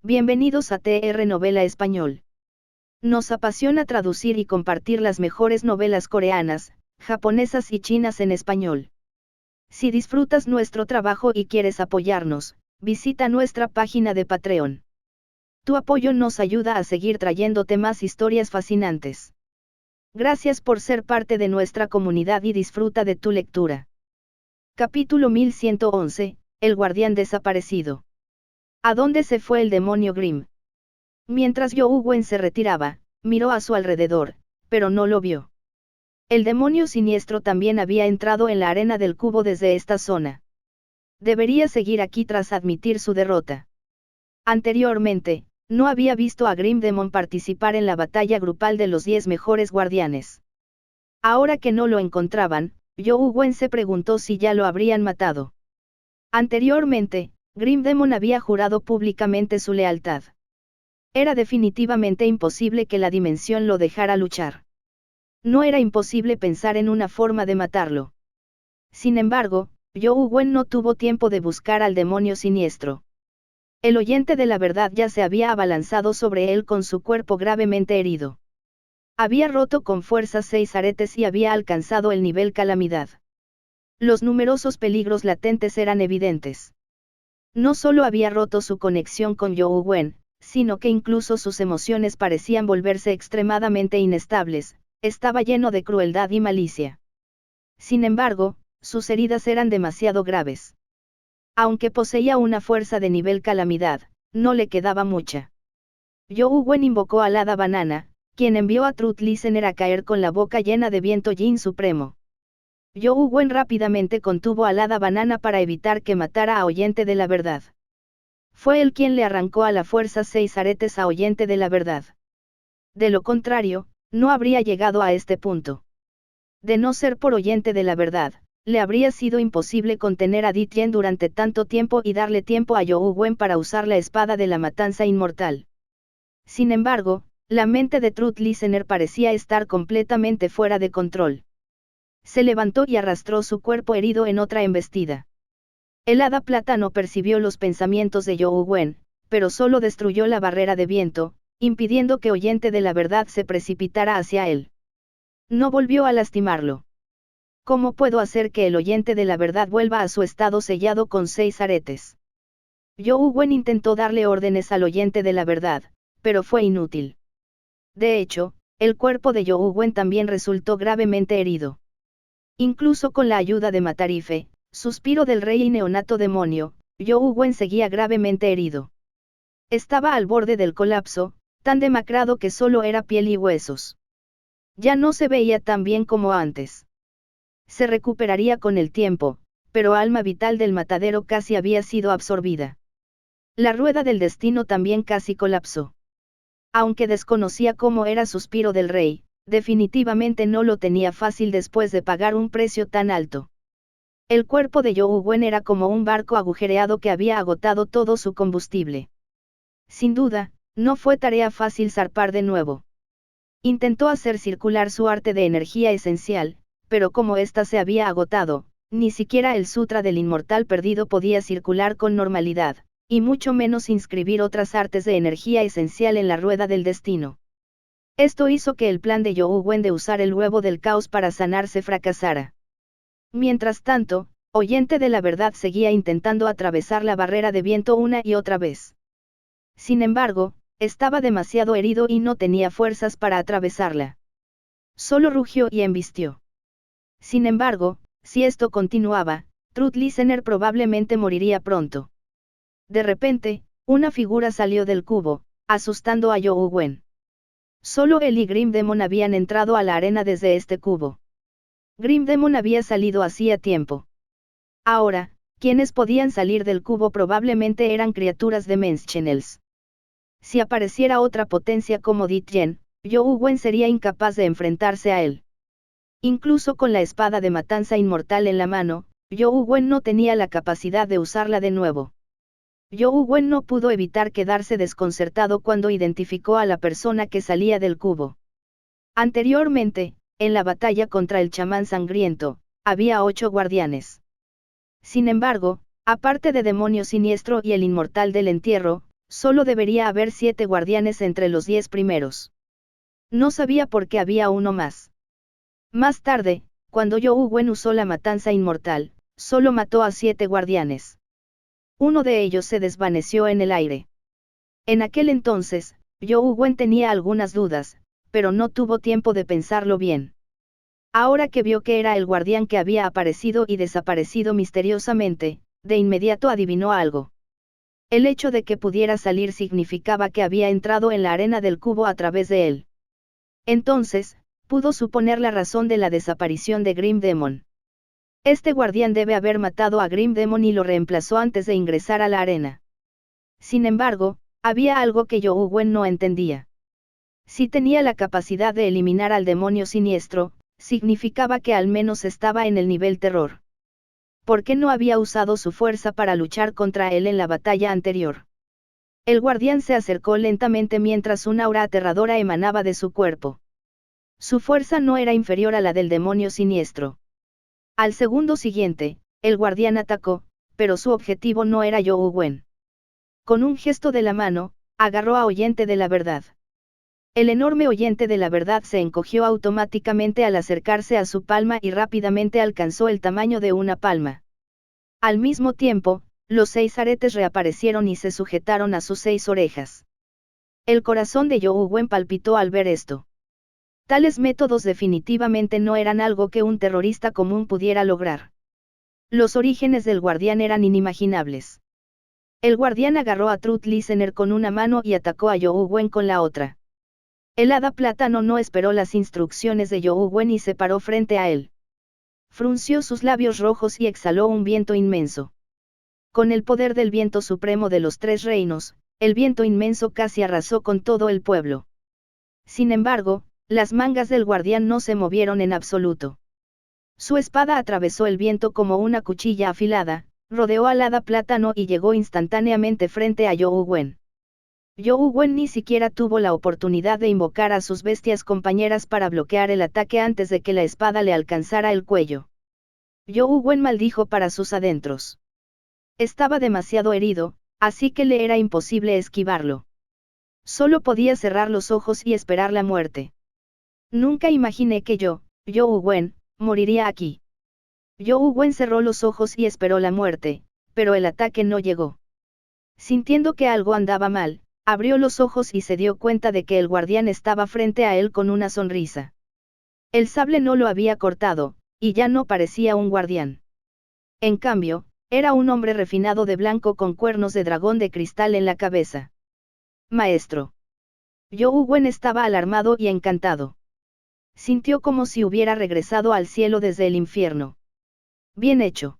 Bienvenidos a TR Novela Español. Nos apasiona traducir y compartir las mejores novelas coreanas, japonesas y chinas en español. Si disfrutas nuestro trabajo y quieres apoyarnos, visita nuestra página de Patreon. Tu apoyo nos ayuda a seguir trayéndote más historias fascinantes. Gracias por ser parte de nuestra comunidad y disfruta de tu lectura. Capítulo 1111, El guardián desaparecido. ¿A dónde se fue el demonio Grimm? Mientras Young-wen se retiraba, miró a su alrededor, pero no lo vio. El demonio siniestro también había entrado en la arena del cubo desde esta zona. Debería seguir aquí tras admitir su derrota. Anteriormente, no había visto a Grim Demon participar en la batalla grupal de los 10 mejores guardianes. Ahora que no lo encontraban, Young-wen se preguntó si ya lo habrían matado. Anteriormente, Grim Demon había jurado públicamente su lealtad. Era definitivamente imposible que la dimensión lo dejara luchar. No era imposible pensar en una forma de matarlo. Sin embargo, Young-wen no tuvo tiempo de buscar al demonio siniestro. El oyente de la verdad ya se había abalanzado sobre él con su cuerpo gravemente herido. Había roto con fuerza 6 aretes y había alcanzado el nivel calamidad. Los numerosos peligros latentes eran evidentes. No solo había roto su conexión con Young-wen, sino que incluso sus emociones parecían volverse extremadamente inestables, estaba lleno de crueldad y malicia. Sin embargo, sus heridas eran demasiado graves. Aunque poseía una fuerza de nivel calamidad, no le quedaba mucha. Young-wen invocó al hada banana, quien envió a Truth Listener a caer con la boca llena de viento Yin supremo. Young-wen rápidamente contuvo al hada banana para evitar que matara a Oyente de la Verdad. Fue él quien le arrancó a la fuerza 6 aretes a Oyente de la Verdad. De lo contrario, no habría llegado a este punto. De no ser por Oyente de la Verdad, le habría sido imposible contener a Di Tien durante tanto tiempo y darle tiempo a Young-wen para usar la espada de la matanza inmortal. Sin embargo, la mente de Truth Listener parecía estar completamente fuera de control. Se levantó y arrastró su cuerpo herido en otra embestida. El hada plata no percibió los pensamientos de Young-wen, pero solo destruyó la barrera de viento, impidiendo que Oyente de la Verdad se precipitara hacia él. No volvió a lastimarlo. ¿Cómo puedo hacer que el Oyente de la Verdad vuelva a su estado sellado con 6 aretes? Young-wen intentó darle órdenes al Oyente de la Verdad, pero fue inútil. De hecho, el cuerpo de Young-wen también resultó gravemente herido. Incluso con la ayuda de Matarife, suspiro del rey y neonato demonio, Young-wen seguía gravemente herido. Estaba al borde del colapso, tan demacrado que solo era piel y huesos. Ya no se veía tan bien como antes. Se recuperaría con el tiempo, pero alma vital del matadero casi había sido absorbida. La rueda del destino también casi colapsó. Aunque desconocía cómo era suspiro del rey, definitivamente no lo tenía fácil después de pagar un precio tan alto. El cuerpo de Young-wen era como un barco agujereado que había agotado todo su combustible. Sin duda, no fue tarea fácil zarpar de nuevo. Intentó hacer circular su arte de energía esencial, pero como ésta se había agotado, ni siquiera el Sutra del Inmortal Perdido podía circular con normalidad, y mucho menos inscribir otras artes de energía esencial en la rueda del destino. Esto hizo que el plan de Young-wen de usar el huevo del caos para sanarse fracasara. Mientras tanto, Oyente de la Verdad seguía intentando atravesar la barrera de viento una y otra vez. Sin embargo, estaba demasiado herido y no tenía fuerzas para atravesarla. Solo rugió y embistió. Sin embargo, si esto continuaba, Truth Listener probablemente moriría pronto. De repente, una figura salió del cubo, asustando a Young-wen. Solo él y Grim Demon habían entrado a la arena desde este cubo. Grim Demon había salido hacía tiempo. Ahora, quienes podían salir del cubo probablemente eran criaturas de Menschenels. Si apareciera otra potencia como Di Tien, Young-wen sería incapaz de enfrentarse a él. Incluso con la espada de matanza inmortal en la mano, Young-wen no tenía la capacidad de usarla de nuevo. Young-wen no pudo evitar quedarse desconcertado cuando identificó a la persona que salía del cubo. Anteriormente, en la batalla contra el chamán sangriento, había 8 guardianes. Sin embargo, aparte de Demonio Siniestro y el Inmortal del Entierro, Solo debería haber 7 guardianes entre los 10 primeros. No sabía por qué había uno más. Más tarde, cuando Zhou Wen usó la matanza inmortal, solo mató a 7 guardianes. Uno de ellos se desvaneció en el aire. En aquel entonces, Zhou Wen tenía algunas dudas, pero no tuvo tiempo de pensarlo bien. Ahora que vio que era el guardián que había aparecido y desaparecido misteriosamente, de inmediato adivinó algo. El hecho de que pudiera salir significaba que había entrado en la arena del cubo a través de él. Entonces, pudo suponer la razón de la desaparición de Grim Demon. Este guardián debe haber matado a Grim Demon y lo reemplazó antes de ingresar a la arena. Sin embargo, había algo que Zhou Wen no entendía. Si tenía la capacidad de eliminar al demonio siniestro, significaba que al menos estaba en el nivel terror. ¿Por qué no había usado su fuerza para luchar contra él en la batalla anterior? El guardián se acercó lentamente mientras una aura aterradora emanaba de su cuerpo. Su fuerza no era inferior a la del demonio siniestro. Al segundo siguiente, el guardián atacó, pero su objetivo no era Zhou Wen. Con un gesto de la mano, agarró a Oyente de la Verdad. El enorme Oyente de la Verdad se encogió automáticamente al acercarse a su palma y rápidamente alcanzó el tamaño de una palma. Al mismo tiempo, los 6 aretes reaparecieron y se sujetaron a sus 6 orejas. El corazón de Zhou Wen palpitó al ver esto. Tales métodos definitivamente no eran algo que un terrorista común pudiera lograr. Los orígenes del guardián eran inimaginables. El guardián agarró a Truth Listener con una mano y atacó a Zhou Wen con la otra. El hada plátano no esperó las instrucciones de Zhou Wen y se paró frente a él. Frunció sus labios rojos y exhaló un viento inmenso. Con el poder del viento supremo de los 3 reinos, el viento inmenso casi arrasó con todo el pueblo. Sin embargo, las mangas del guardián no se movieron en absoluto. Su espada atravesó el viento como una cuchilla afilada, rodeó al hada plátano y llegó instantáneamente frente a Zhou Wen. Zhou Wen ni siquiera tuvo la oportunidad de invocar a sus bestias compañeras para bloquear el ataque antes de que la espada le alcanzara el cuello. Zhou Wen maldijo para sus adentros. Estaba demasiado herido, así que le era imposible esquivarlo. Solo podía cerrar los ojos y esperar la muerte. Nunca imaginé que Zhou Wen, moriría aquí. Zhou Wen cerró los ojos y esperó la muerte, pero el ataque no llegó. Sintiendo que algo andaba mal, abrió los ojos y se dio cuenta de que el guardián estaba frente a él con una sonrisa. El sable no lo había cortado, y ya no parecía un guardián. En cambio, era un hombre refinado de blanco con cuernos de dragón de cristal en la cabeza. Maestro. Zhou Wen estaba alarmado y encantado. Sintió como si hubiera regresado al cielo desde el infierno. Bien hecho.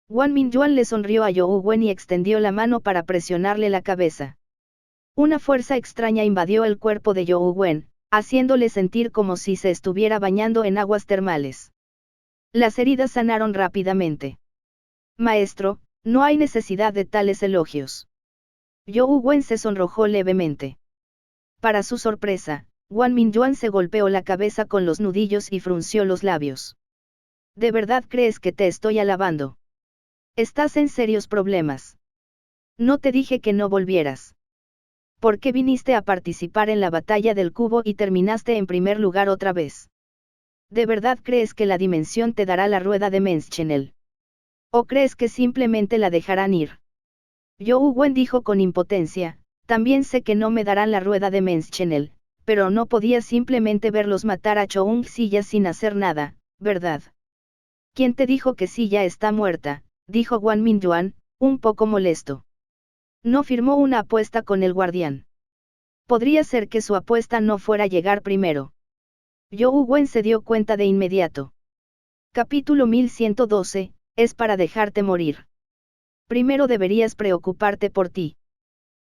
Guan Mingyuan le sonrió a Zhou Wen y extendió la mano para presionarle la cabeza. Una fuerza extraña invadió el cuerpo de Zhou Wen, haciéndole sentir como si se estuviera bañando en aguas termales. Las heridas sanaron rápidamente. Maestro, no hay necesidad de tales elogios. Zhou Wen se sonrojó levemente. Para su sorpresa, Guan Mingyuan se golpeó la cabeza con los nudillos y frunció los labios. ¿De verdad crees que te estoy alabando? Estás en serios problemas. No te dije que no volvieras. ¿Por qué viniste a participar en la batalla del cubo y terminaste en primer lugar otra vez? ¿De verdad crees que la dimensión te dará la rueda de Menschenel? ¿O crees que simplemente la dejarán ir? Zhou Wen dijo con impotencia, también sé que no me darán la rueda de Menschenel, pero no podía simplemente verlos matar a Choung Silla sin hacer nada, ¿verdad? ¿Quién te dijo que Silla está muerta?, dijo Guan Mingyuan, un poco molesto. No firmó una apuesta con el guardián. Podría ser que su apuesta no fuera a llegar primero. Zhou Wen se dio cuenta de inmediato. Capítulo 1112, es para dejarte morir. Primero deberías preocuparte por ti.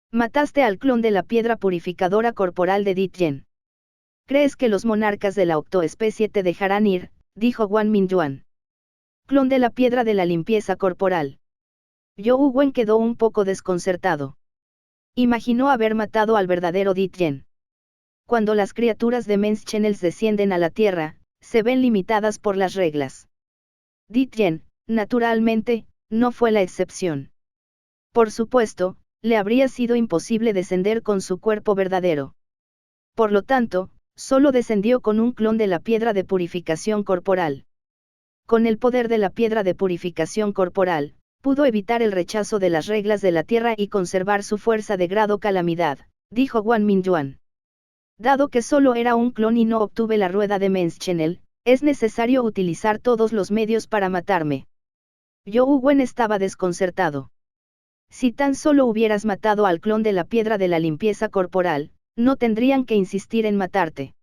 Mataste al clon de la piedra purificadora corporal de Ditjen. ¿Crees que los monarcas de la octoespecie te dejarán ir?, dijo Guan Mingyuan. Clon de la piedra de la limpieza corporal. Zhou Wen quedó un poco desconcertado. Imaginó haber matado al verdadero Ditjen. Cuando las criaturas de Menschenels descienden a la Tierra, se ven limitadas por las reglas. Ditjen, naturalmente, no fue la excepción. Por supuesto, le habría sido imposible descender con su cuerpo verdadero. Por lo tanto, solo descendió con un clon de la piedra de purificación corporal. Con el poder de la piedra de purificación corporal, pudo evitar el rechazo de las reglas de la Tierra y conservar su fuerza de grado calamidad, dijo Guan Mingyuan. Dado que solo era un clon y no obtuve la rueda de Menschenel, es necesario utilizar todos los medios para matarme. Zhou Wen estaba desconcertado. Si tan solo hubieras matado al clon de la piedra de la limpieza corporal, no tendrían que insistir en matarte.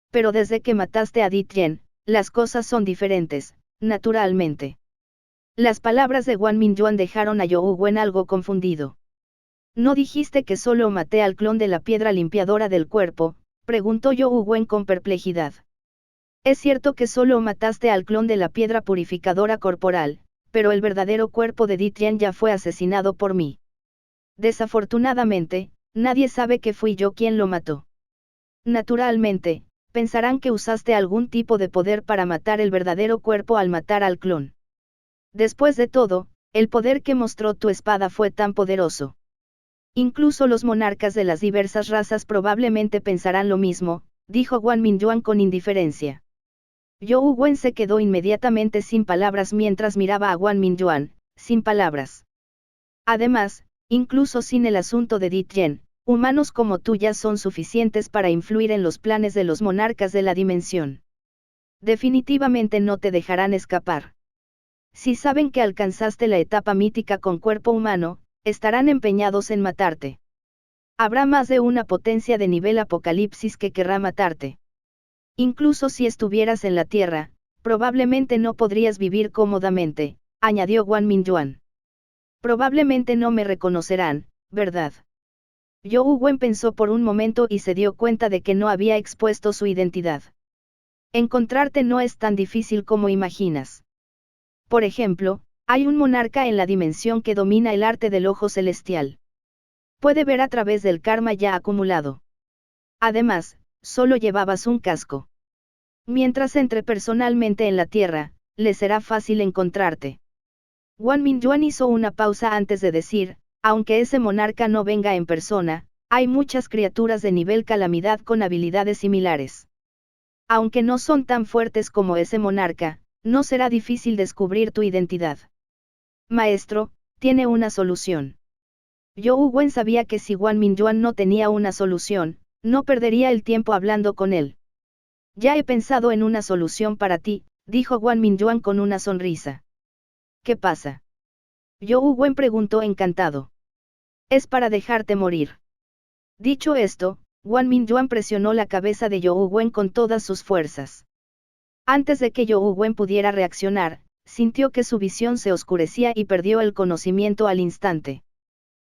Pero desde que mataste a Di Tian, las cosas son diferentes, naturalmente. Las palabras de Guan Mingyuan dejaron a Zhou Wen algo confundido. ¿No dijiste que solo maté al clon de la piedra limpiadora del cuerpo?, preguntó Zhou Wen con perplejidad. Es cierto que solo mataste al clon de la piedra purificadora corporal, pero el verdadero cuerpo de Di Tian ya fue asesinado por mí. Desafortunadamente, nadie sabe que fui yo quien lo mató. Naturalmente, pensarán que usaste algún tipo de poder para matar el verdadero cuerpo al matar al clon. Después de todo, el poder que mostró tu espada fue tan poderoso. Incluso los monarcas de las diversas razas probablemente pensarán lo mismo, dijo Guan Mingyuan con indiferencia. Zhou Wen se quedó inmediatamente sin palabras mientras miraba a Guan Mingyuan, sin palabras. Además, incluso sin el asunto de Di Tian, humanos como tú ya son suficientes para influir en los planes de los monarcas de la dimensión. Definitivamente no te dejarán escapar. Si saben que alcanzaste la etapa mítica con cuerpo humano, estarán empeñados en matarte. Habrá más de una potencia de nivel apocalipsis que querrá matarte. Incluso si estuvieras en la Tierra, probablemente no podrías vivir cómodamente, añadió Guan Mingyuan. Probablemente no me reconocerán, ¿verdad? Zhou Wen pensó por un momento y se dio cuenta de que no había expuesto su identidad. Encontrarte no es tan difícil como imaginas. Por ejemplo, hay un monarca en la dimensión que domina el arte del ojo celestial. Puede ver a través del karma ya acumulado. Además, solo llevabas un casco. Mientras entre personalmente en la Tierra, le será fácil encontrarte. Guan Mingyuan hizo una pausa antes de decir, aunque ese monarca no venga en persona, hay muchas criaturas de nivel calamidad con habilidades similares. Aunque no son tan fuertes como ese monarca, no será difícil descubrir tu identidad. Maestro, tiene una solución. Zhou Wen sabía que si Guan Mingyuan no tenía una solución, no perdería el tiempo hablando con él. Ya he pensado en una solución para ti, dijo Guan Mingyuan con una sonrisa. ¿Qué pasa? Zhou Wen preguntó encantado. Es para dejarte morir. Dicho esto, Guan Mingyuan presionó la cabeza de Zhou Wen con todas sus fuerzas. Antes de que Zhou Wen pudiera reaccionar, sintió que su visión se oscurecía y perdió el conocimiento al instante.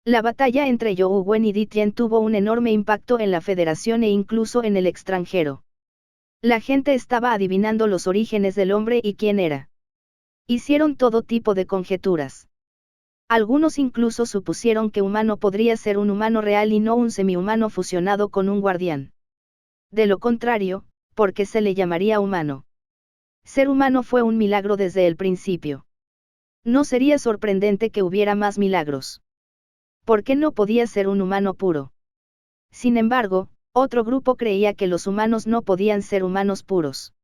La batalla entre Zhou Wen y Di Tian tuvo un enorme impacto en la Federación e incluso en el extranjero. La gente estaba adivinando los orígenes del hombre y quién era. Hicieron todo tipo de conjeturas. Algunos incluso supusieron que humano podría ser un humano real y no un semihumano fusionado con un guardián. De lo contrario, ¿por qué se le llamaría humano? Ser humano fue un milagro desde el principio. No sería sorprendente que hubiera más milagros. ¿Por qué no podía ser un humano puro? Sin embargo, otro grupo creía que los humanos no podían ser humanos puros.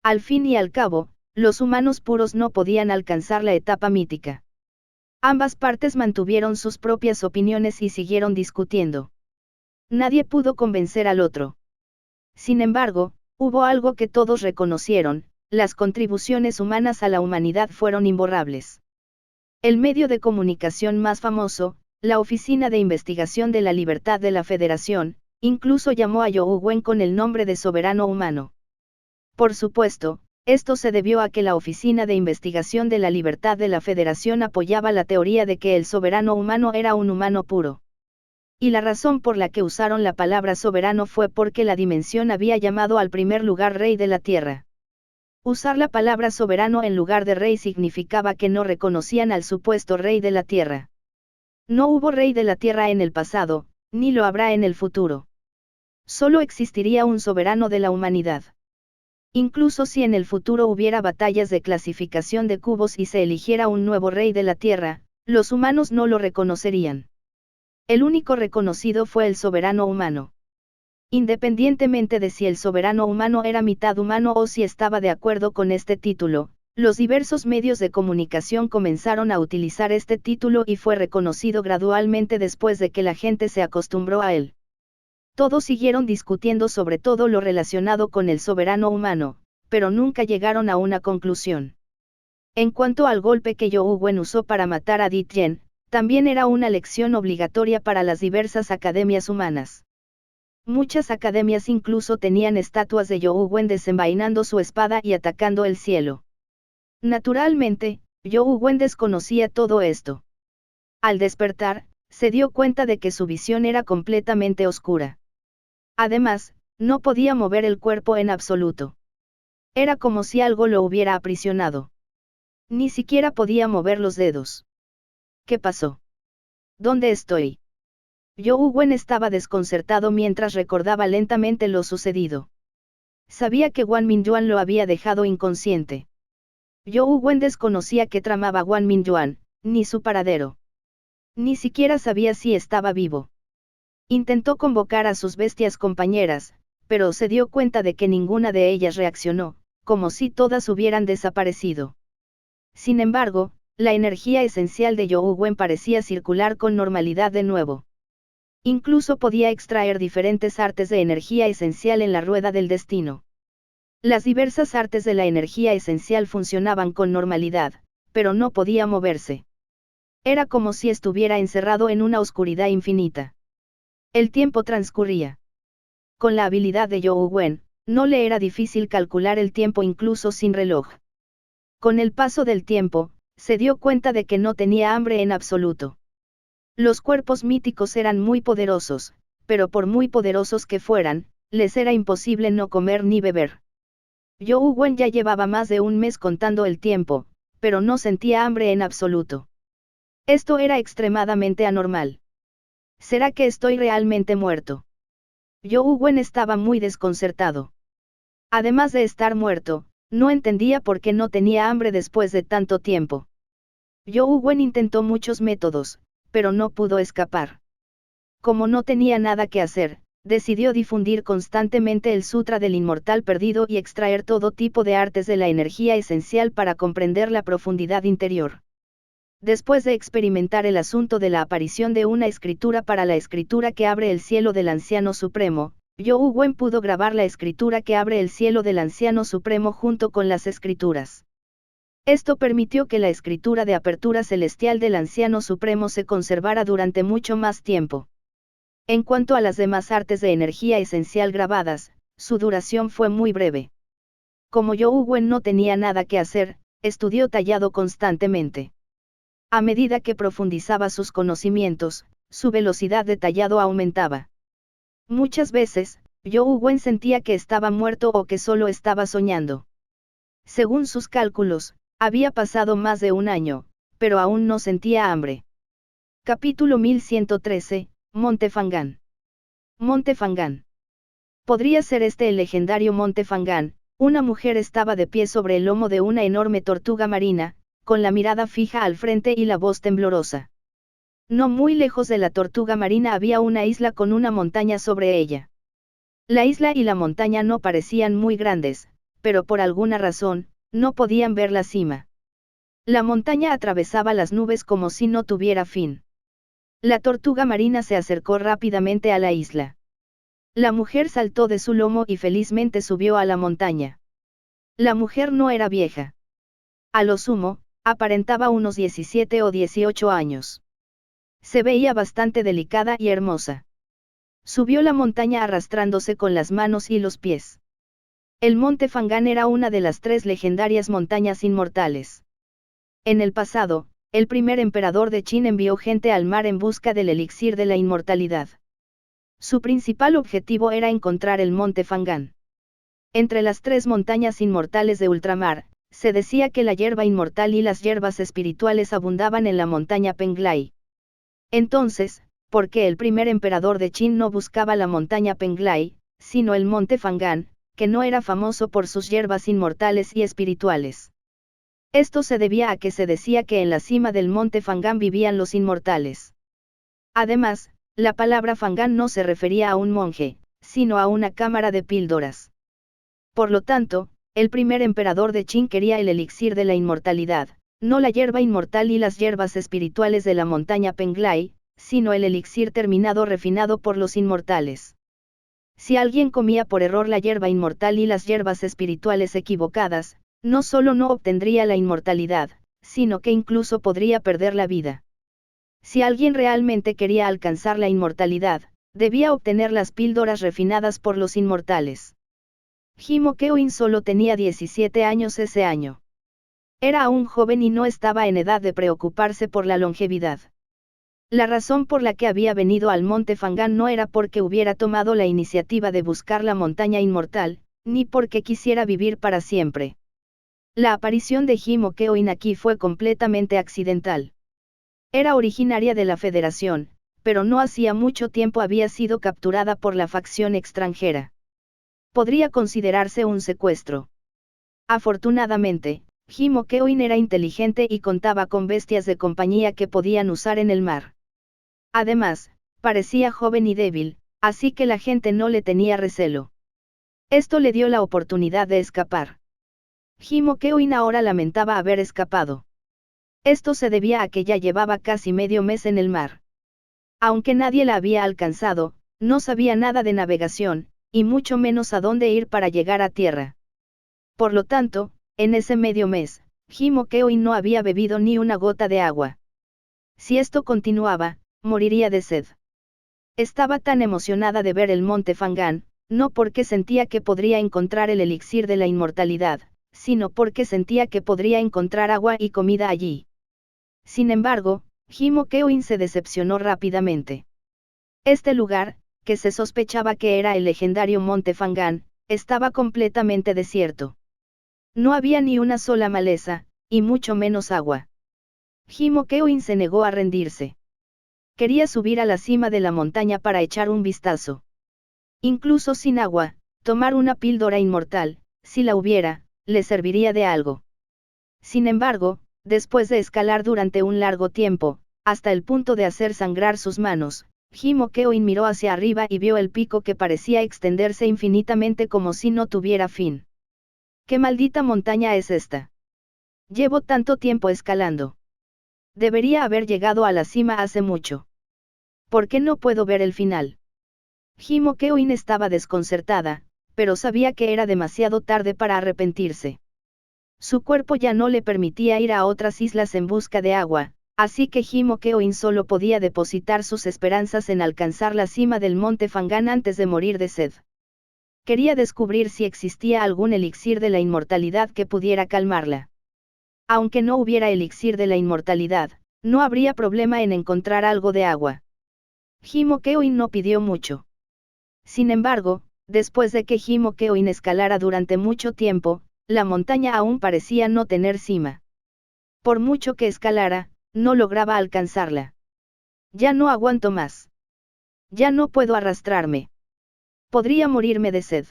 Al fin y al cabo, los humanos puros no podían alcanzar la etapa mítica. Ambas partes mantuvieron sus propias opiniones y siguieron discutiendo. Nadie pudo convencer al otro. Sin embargo, hubo algo que todos reconocieron: las contribuciones humanas a la humanidad fueron imborrables. El medio de comunicación más famoso, la Oficina de Investigación de la Libertad de la Federación, incluso llamó a Zhou Wen con el nombre de soberano humano. Por supuesto, esto se debió a que la Oficina de Investigación de la Libertad de la Federación apoyaba la teoría de que el soberano humano era un humano puro. Y la razón por la que usaron la palabra soberano fue porque la dimensión había llamado al primer lugar rey de la Tierra. Usar la palabra soberano en lugar de rey significaba que no reconocían al supuesto rey de la Tierra. No hubo rey de la Tierra en el pasado, ni lo habrá en el futuro. Solo existiría un soberano de la humanidad. Incluso si en el futuro hubiera batallas de clasificación de cubos y se eligiera un nuevo rey de la Tierra, los humanos no lo reconocerían. El único reconocido fue el soberano humano. Independientemente de si el soberano humano era mitad humano o si estaba de acuerdo con este título, los diversos medios de comunicación comenzaron a utilizar este título y fue reconocido gradualmente después de que la gente se acostumbró a él. Todos siguieron discutiendo sobre todo lo relacionado con el soberano humano, pero nunca llegaron a una conclusión. En cuanto al golpe que Zhou Wen usó para matar a Di Tian, también era una lección obligatoria para las diversas academias humanas. Muchas academias incluso tenían estatuas de Zhou Wen desenvainando su espada y atacando el cielo. Naturalmente, Zhou Wen desconocía todo esto. Al despertar, se dio cuenta de que su visión era completamente oscura. Además, no podía mover el cuerpo en absoluto. Era como si algo lo hubiera aprisionado. Ni siquiera podía mover los dedos. ¿Qué pasó? ¿Dónde estoy? Zhou Wen estaba desconcertado mientras recordaba lentamente lo sucedido. Sabía que Wang Mingyuan lo había dejado inconsciente. Zhou Wen desconocía qué tramaba Wang Mingyuan, ni su paradero. Ni siquiera sabía si estaba vivo. Intentó convocar a sus bestias compañeras, pero se dio cuenta de que ninguna de ellas reaccionó, como si todas hubieran desaparecido. Sin embargo, la energía esencial de Zhou Wen parecía circular con normalidad de nuevo. Incluso podía extraer diferentes artes de energía esencial en la rueda del destino. Las diversas artes de la energía esencial funcionaban con normalidad, pero no podía moverse. Era como si estuviera encerrado en una oscuridad infinita. El tiempo transcurría. Con la habilidad de Zhou Wen, no le era difícil calcular el tiempo incluso sin reloj. Con el paso del tiempo, se dio cuenta de que no tenía hambre en absoluto. Los cuerpos míticos eran muy poderosos, pero por muy poderosos que fueran, les era imposible no comer ni beber. Zhou Wen ya llevaba más de un mes contando el tiempo, pero no sentía hambre en absoluto. Esto era extremadamente anormal. ¿Será que estoy realmente muerto? Zhou Wen estaba muy desconcertado. Además de estar muerto, no entendía por qué no tenía hambre después de tanto tiempo. Zhou Wen intentó muchos métodos, pero no pudo escapar. Como no tenía nada que hacer, decidió difundir constantemente el Sutra del Inmortal Perdido y extraer todo tipo de artes de la energía esencial para comprender la profundidad interior. Después de experimentar el asunto de la aparición de una escritura para la escritura que abre el cielo del Anciano Supremo, Zhou Wen pudo grabar la escritura que abre el cielo del Anciano Supremo junto con las escrituras. Esto permitió que la escritura de apertura celestial del Anciano Supremo se conservara durante mucho más tiempo. En cuanto a las demás artes de energía esencial grabadas, su duración fue muy breve. Como Zhou Wen no tenía nada que hacer, estudió tallado constantemente. A medida que profundizaba sus conocimientos, su velocidad de tallado aumentaba. Muchas veces, Zhou Wen sentía que estaba muerto o que solo estaba soñando. Según sus cálculos, había pasado más de un año, pero aún no sentía hambre. Capítulo 1113, Monte Fangán. Monte Fangán. Podría ser este el legendario Monte Fangán. Una mujer estaba de pie sobre el lomo de una enorme tortuga marina, con la mirada fija al frente y la voz temblorosa. No muy lejos de la tortuga marina había una isla con una montaña sobre ella. La isla y la montaña no parecían muy grandes, pero por alguna razón, no podían ver la cima. La montaña atravesaba las nubes como si no tuviera fin. La tortuga marina se acercó rápidamente a la isla. La mujer saltó de su lomo y felizmente subió a la montaña. La mujer no era vieja. A lo sumo, aparentaba unos 17 o 18 años. Se veía bastante delicada y hermosa. Subió la montaña arrastrándose con las manos y los pies. El Monte Fangán era una de las 3 legendarias montañas inmortales. En el pasado, el primer emperador de Qin envió gente al mar en busca del elixir de la inmortalidad. Su principal objetivo era encontrar el Monte Fangán. Entre las 3 montañas inmortales de ultramar, se decía que la hierba inmortal y las hierbas espirituales abundaban en la montaña Penglai. Entonces, ¿por qué el primer emperador de Qin no buscaba la montaña Penglai, sino el Monte Fangán, que no era famoso por sus hierbas inmortales y espirituales? Esto se debía a que se decía que en la cima del Monte Fangán vivían los inmortales. Además, la palabra Fangan no se refería a un monje, sino a una cámara de píldoras. Por lo tanto, el primer emperador de Qin quería el elixir de la inmortalidad, no la hierba inmortal y las hierbas espirituales de la montaña Penglai, sino el elixir terminado refinado por los inmortales. Si alguien comía por error la hierba inmortal y las hierbas espirituales equivocadas, no solo no obtendría la inmortalidad, sino que incluso podría perder la vida. Si alguien realmente quería alcanzar la inmortalidad, debía obtener las píldoras refinadas por los inmortales. Himo Keo-in solo tenía 17 años ese año. Era aún joven y no estaba en edad de preocuparse por la longevidad. La razón por la que había venido al monte Fangan no era porque hubiera tomado la iniciativa de buscar la montaña inmortal, ni porque quisiera vivir para siempre. La aparición de Himo Keo-in aquí fue completamente accidental. Era originaria de la Federación, pero no hacía mucho tiempo había sido capturada por la facción extranjera. Podría considerarse un secuestro. Afortunadamente, Himo Keo-in era inteligente y contaba con bestias de compañía que podían usar en el mar. Además, parecía joven y débil, así que la gente no le tenía recelo. Esto le dio la oportunidad de escapar. Himo Keo-in ahora lamentaba haber escapado. Esto se debía a que ya llevaba casi medio mes en el mar. Aunque nadie la había alcanzado, no sabía nada de navegación, y mucho menos a dónde ir para llegar a tierra. Por lo tanto, en ese medio mes, Himo Keo-in no había bebido ni una gota de agua. Si esto continuaba, moriría de sed. Estaba tan emocionada de ver el monte Fangan, no porque sentía que podría encontrar el elixir de la inmortalidad, sino porque sentía que podría encontrar agua y comida allí. Sin embargo, Himo Keo-in se decepcionó rápidamente. Este lugar, que se sospechaba que era el legendario monte Fangan, estaba completamente desierto. No había ni una sola maleza, y mucho menos agua. Himo Keo-in se negó a rendirse. Quería subir a la cima de la montaña para echar un vistazo. Incluso sin agua, tomar una píldora inmortal, si la hubiera, le serviría de algo. Sin embargo, después de escalar durante un largo tiempo, hasta el punto de hacer sangrar sus manos, Himo Keo-in miró hacia arriba y vio el pico que parecía extenderse infinitamente como si no tuviera fin. ¿Qué maldita montaña es esta? Llevo tanto tiempo escalando. Debería haber llegado a la cima hace mucho. ¿Por qué no puedo ver el final? Himo Keo-in estaba desconcertada, pero sabía que era demasiado tarde para arrepentirse. Su cuerpo ya no le permitía ir a otras islas en busca de agua, así que Himo Keo-in solo podía depositar sus esperanzas en alcanzar la cima del monte Fangan antes de morir de sed. Quería descubrir si existía algún elixir de la inmortalidad que pudiera calmarla. Aunque no hubiera elixir de la inmortalidad, no habría problema en encontrar algo de agua. Himo Keo-in no pidió mucho. Sin embargo, después de que Himo Keo-in escalara durante mucho tiempo, la montaña aún parecía no tener cima. Por mucho que escalara, no lograba alcanzarla. Ya no aguanto más. Ya no puedo arrastrarme. Podría morirme de sed.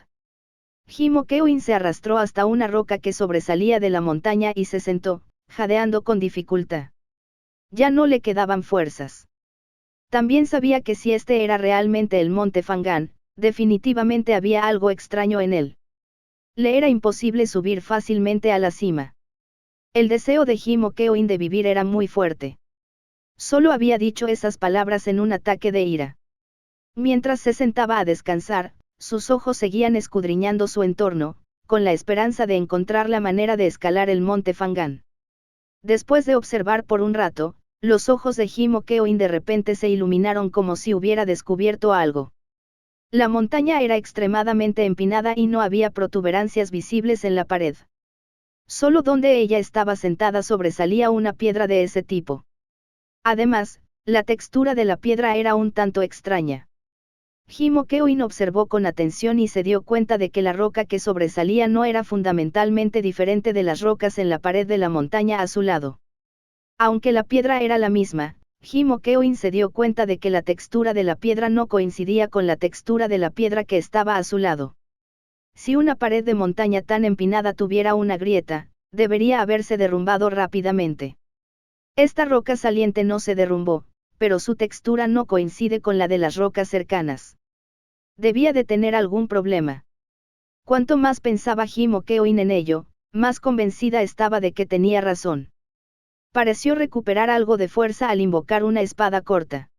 Himo Keo-in se arrastró hasta una roca que sobresalía de la montaña y se sentó, jadeando con dificultad. Ya no le quedaban fuerzas. También sabía que si este era realmente el monte Fangan, definitivamente había algo extraño en él. Le era imposible subir fácilmente a la cima. El deseo de Himo Keo-in de vivir era muy fuerte. Solo había dicho esas palabras en un ataque de ira. Mientras se sentaba a descansar, sus ojos seguían escudriñando su entorno, con la esperanza de encontrar la manera de escalar el monte Fangan. Después de observar por un rato, los ojos de Himo Keo-in de repente se iluminaron como si hubiera descubierto algo. La montaña era extremadamente empinada y no había protuberancias visibles en la pared. Solo donde ella estaba sentada sobresalía una piedra de ese tipo. Además, la textura de la piedra era un tanto extraña. Himo Keo-in observó con atención y se dio cuenta de que la roca que sobresalía no era fundamentalmente diferente de las rocas en la pared de la montaña a su lado. Aunque la piedra era la misma, Himo Keo-in se dio cuenta de que la textura de la piedra no coincidía con la textura de la piedra que estaba a su lado. Si una pared de montaña tan empinada tuviera una grieta, debería haberse derrumbado rápidamente. Esta roca saliente no se derrumbó, pero su textura no coincide con la de las rocas cercanas. Debía de tener algún problema. Cuanto más pensaba Himo-keoin en ello, más convencida estaba de que tenía razón. Pareció recuperar algo de fuerza al invocar una espada corta.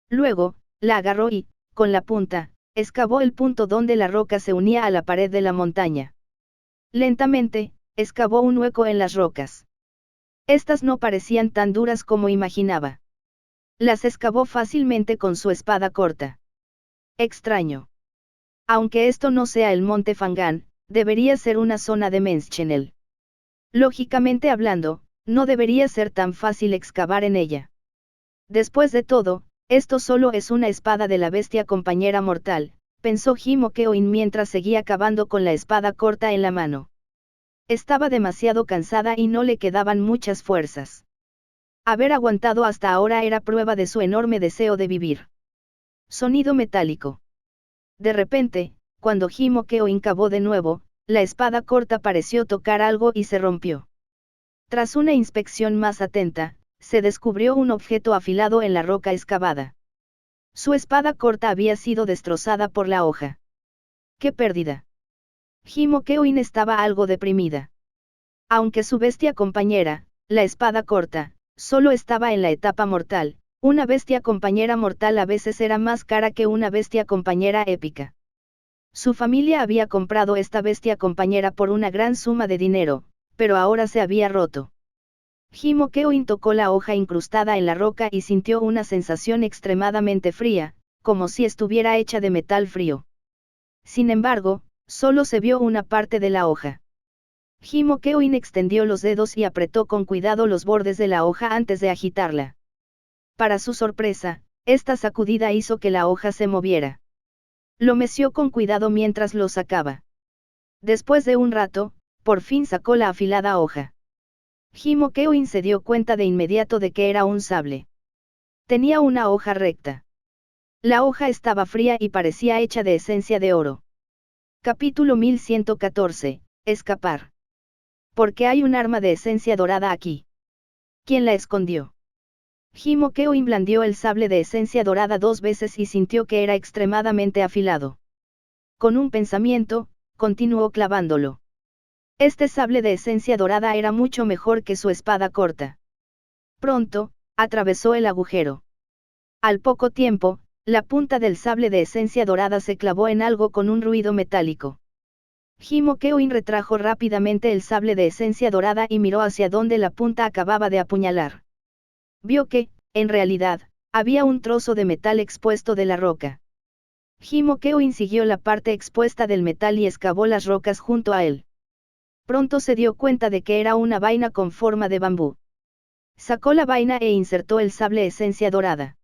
Luego, la agarró y, con la punta, excavó el punto donde la roca se unía a la pared de la montaña. Lentamente, excavó un hueco en las rocas. Estas no parecían tan duras como imaginaba. Las excavó fácilmente con su espada corta. Extraño. Aunque esto no sea el monte Fangan, debería ser una zona de Menschenel. Lógicamente hablando, no debería ser tan fácil excavar en ella. Después de todo, esto solo es una espada de la bestia compañera mortal, pensó Himo-keoin mientras seguía cavando con la espada corta en la mano. Estaba demasiado cansada y no le quedaban muchas fuerzas. Haber aguantado hasta ahora era prueba de su enorme deseo de vivir. Sonido metálico. De repente, cuando Himo-keoin cavó de nuevo, la espada corta pareció tocar algo y se rompió. Tras una inspección más atenta, se descubrió un objeto afilado en la roca excavada. Su espada corta había sido destrozada por la hoja. ¡Qué pérdida! Himo-keoin estaba algo deprimida. Aunque su bestia compañera, la espada corta, solo estaba en la etapa mortal, una bestia compañera mortal a veces era más cara que una bestia compañera épica. Su familia había comprado esta bestia compañera por una gran suma de dinero, pero ahora se había roto. Himo-keoin tocó la hoja incrustada en la roca y sintió una sensación extremadamente fría, como si estuviera hecha de metal frío. Sin embargo, solo se vio una parte de la hoja. Himo-keoin extendió los dedos y apretó con cuidado los bordes de la hoja antes de agitarla. Para su sorpresa, esta sacudida hizo que la hoja se moviera. Lo meció con cuidado mientras lo sacaba. Después de un rato, por fin sacó la afilada hoja. Himo-keoin se dio cuenta de inmediato de que era un sable. Tenía una hoja recta. La hoja estaba fría y parecía hecha de esencia de oro. Capítulo 1114, Escapar. ¿Por qué hay un arma de esencia dorada aquí? ¿Quién la escondió? Himo-keoin blandió el sable de esencia dorada 2 veces y sintió que era extremadamente afilado. Con un pensamiento, continuó clavándolo. Este sable de esencia dorada era mucho mejor que su espada corta. Pronto, atravesó el agujero. Al poco tiempo, la punta del sable de esencia dorada se clavó en algo con un ruido metálico. Himo-keoin retrajo rápidamente el sable de esencia dorada y miró hacia donde la punta acababa de apuñalar. Vio que, en realidad, había un trozo de metal expuesto de la roca. Himo-keoin siguió la parte expuesta del metal y excavó las rocas junto a él. Pronto se dio cuenta de que era una vaina con forma de bambú. Sacó la vaina e insertó el sable esencia dorada.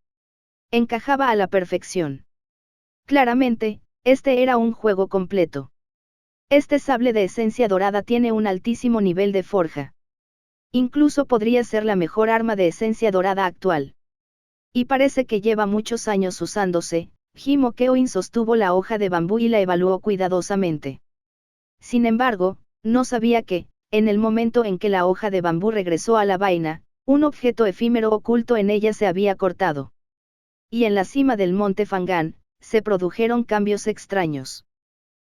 Encajaba a la perfección. Claramente, este era un juego completo. Este sable de esencia dorada tiene un altísimo nivel de forja. Incluso podría ser la mejor arma de esencia dorada actual. Y parece que lleva muchos años usándose. Himo-keoin sostuvo la hoja de bambú y la evaluó cuidadosamente. Sin embargo, no sabía que, en el momento en que la hoja de bambú regresó a la vaina, un objeto efímero oculto en ella se había cortado. Y en la cima del monte Fangan, se produjeron cambios extraños.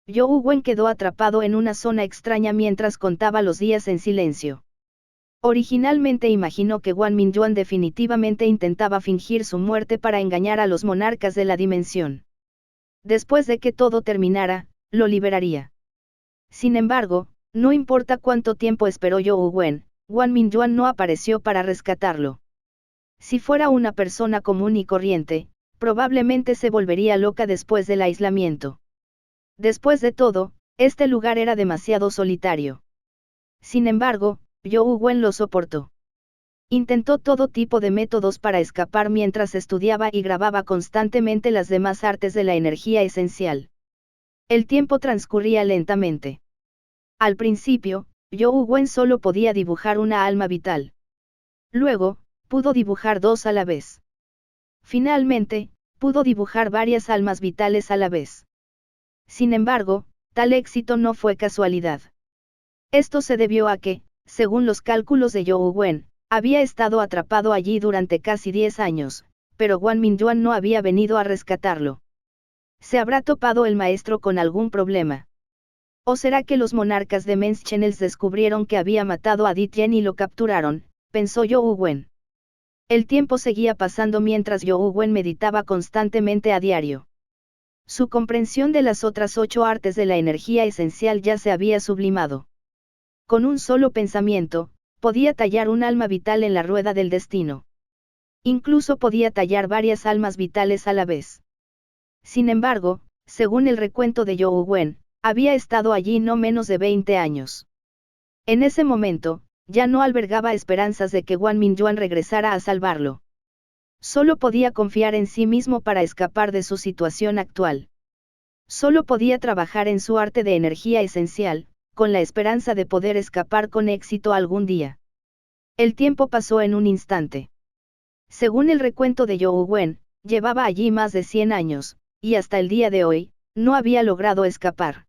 Youo Wen quedó atrapado en una zona extraña mientras contaba los días en silencio. Originalmente imaginó que Wan Mingyuan definitivamente intentaba fingir su muerte para engañar a los monarcas de la dimensión. Después de que todo terminara, lo liberaría. Sin embargo, no importa cuánto tiempo esperó Youo Wen, Wan Mingyuan no apareció para rescatarlo. Si fuera una persona común y corriente, probablemente se volvería loca después del aislamiento. Después de todo, este lugar era demasiado solitario. Sin embargo, Youo Wen lo soportó. Intentó todo tipo de métodos para escapar mientras estudiaba y grababa constantemente las demás artes de la energía esencial. El tiempo transcurría lentamente. Al principio, Youo Wen solo podía dibujar una alma vital. Luego, pudo dibujar 2 a la vez. Finalmente, pudo dibujar varias almas vitales a la vez. Sin embargo, tal éxito no fue casualidad. Esto se debió a que, según los cálculos de Youo Wen, había estado atrapado allí durante casi 10 años, pero Wang Mingyuan no había venido a rescatarlo. ¿Se habrá topado el maestro con algún problema? ¿O será que los monarcas de Mens Channels descubrieron que había matado a Di Tian y lo capturaron?, pensó You'u Wen. El tiempo seguía pasando mientras You'u Wen meditaba constantemente a diario. Su comprensión de las otras 8 artes de la energía esencial ya se había sublimado. Con un solo pensamiento, podía tallar un alma vital en la rueda del destino. Incluso podía tallar varias almas vitales a la vez. Sin embargo, según el recuento de You'u Wen, había estado allí no menos de 20 años. En ese momento, ya no albergaba esperanzas de que Wang Mingyuan regresara a salvarlo. Solo podía confiar en sí mismo para escapar de su situación actual. Solo podía trabajar en su arte de energía esencial, con la esperanza de poder escapar con éxito algún día. El tiempo pasó en un instante. Según el recuento de You'u Wen, llevaba allí más de 100 años, y hasta el día de hoy, no había logrado escapar.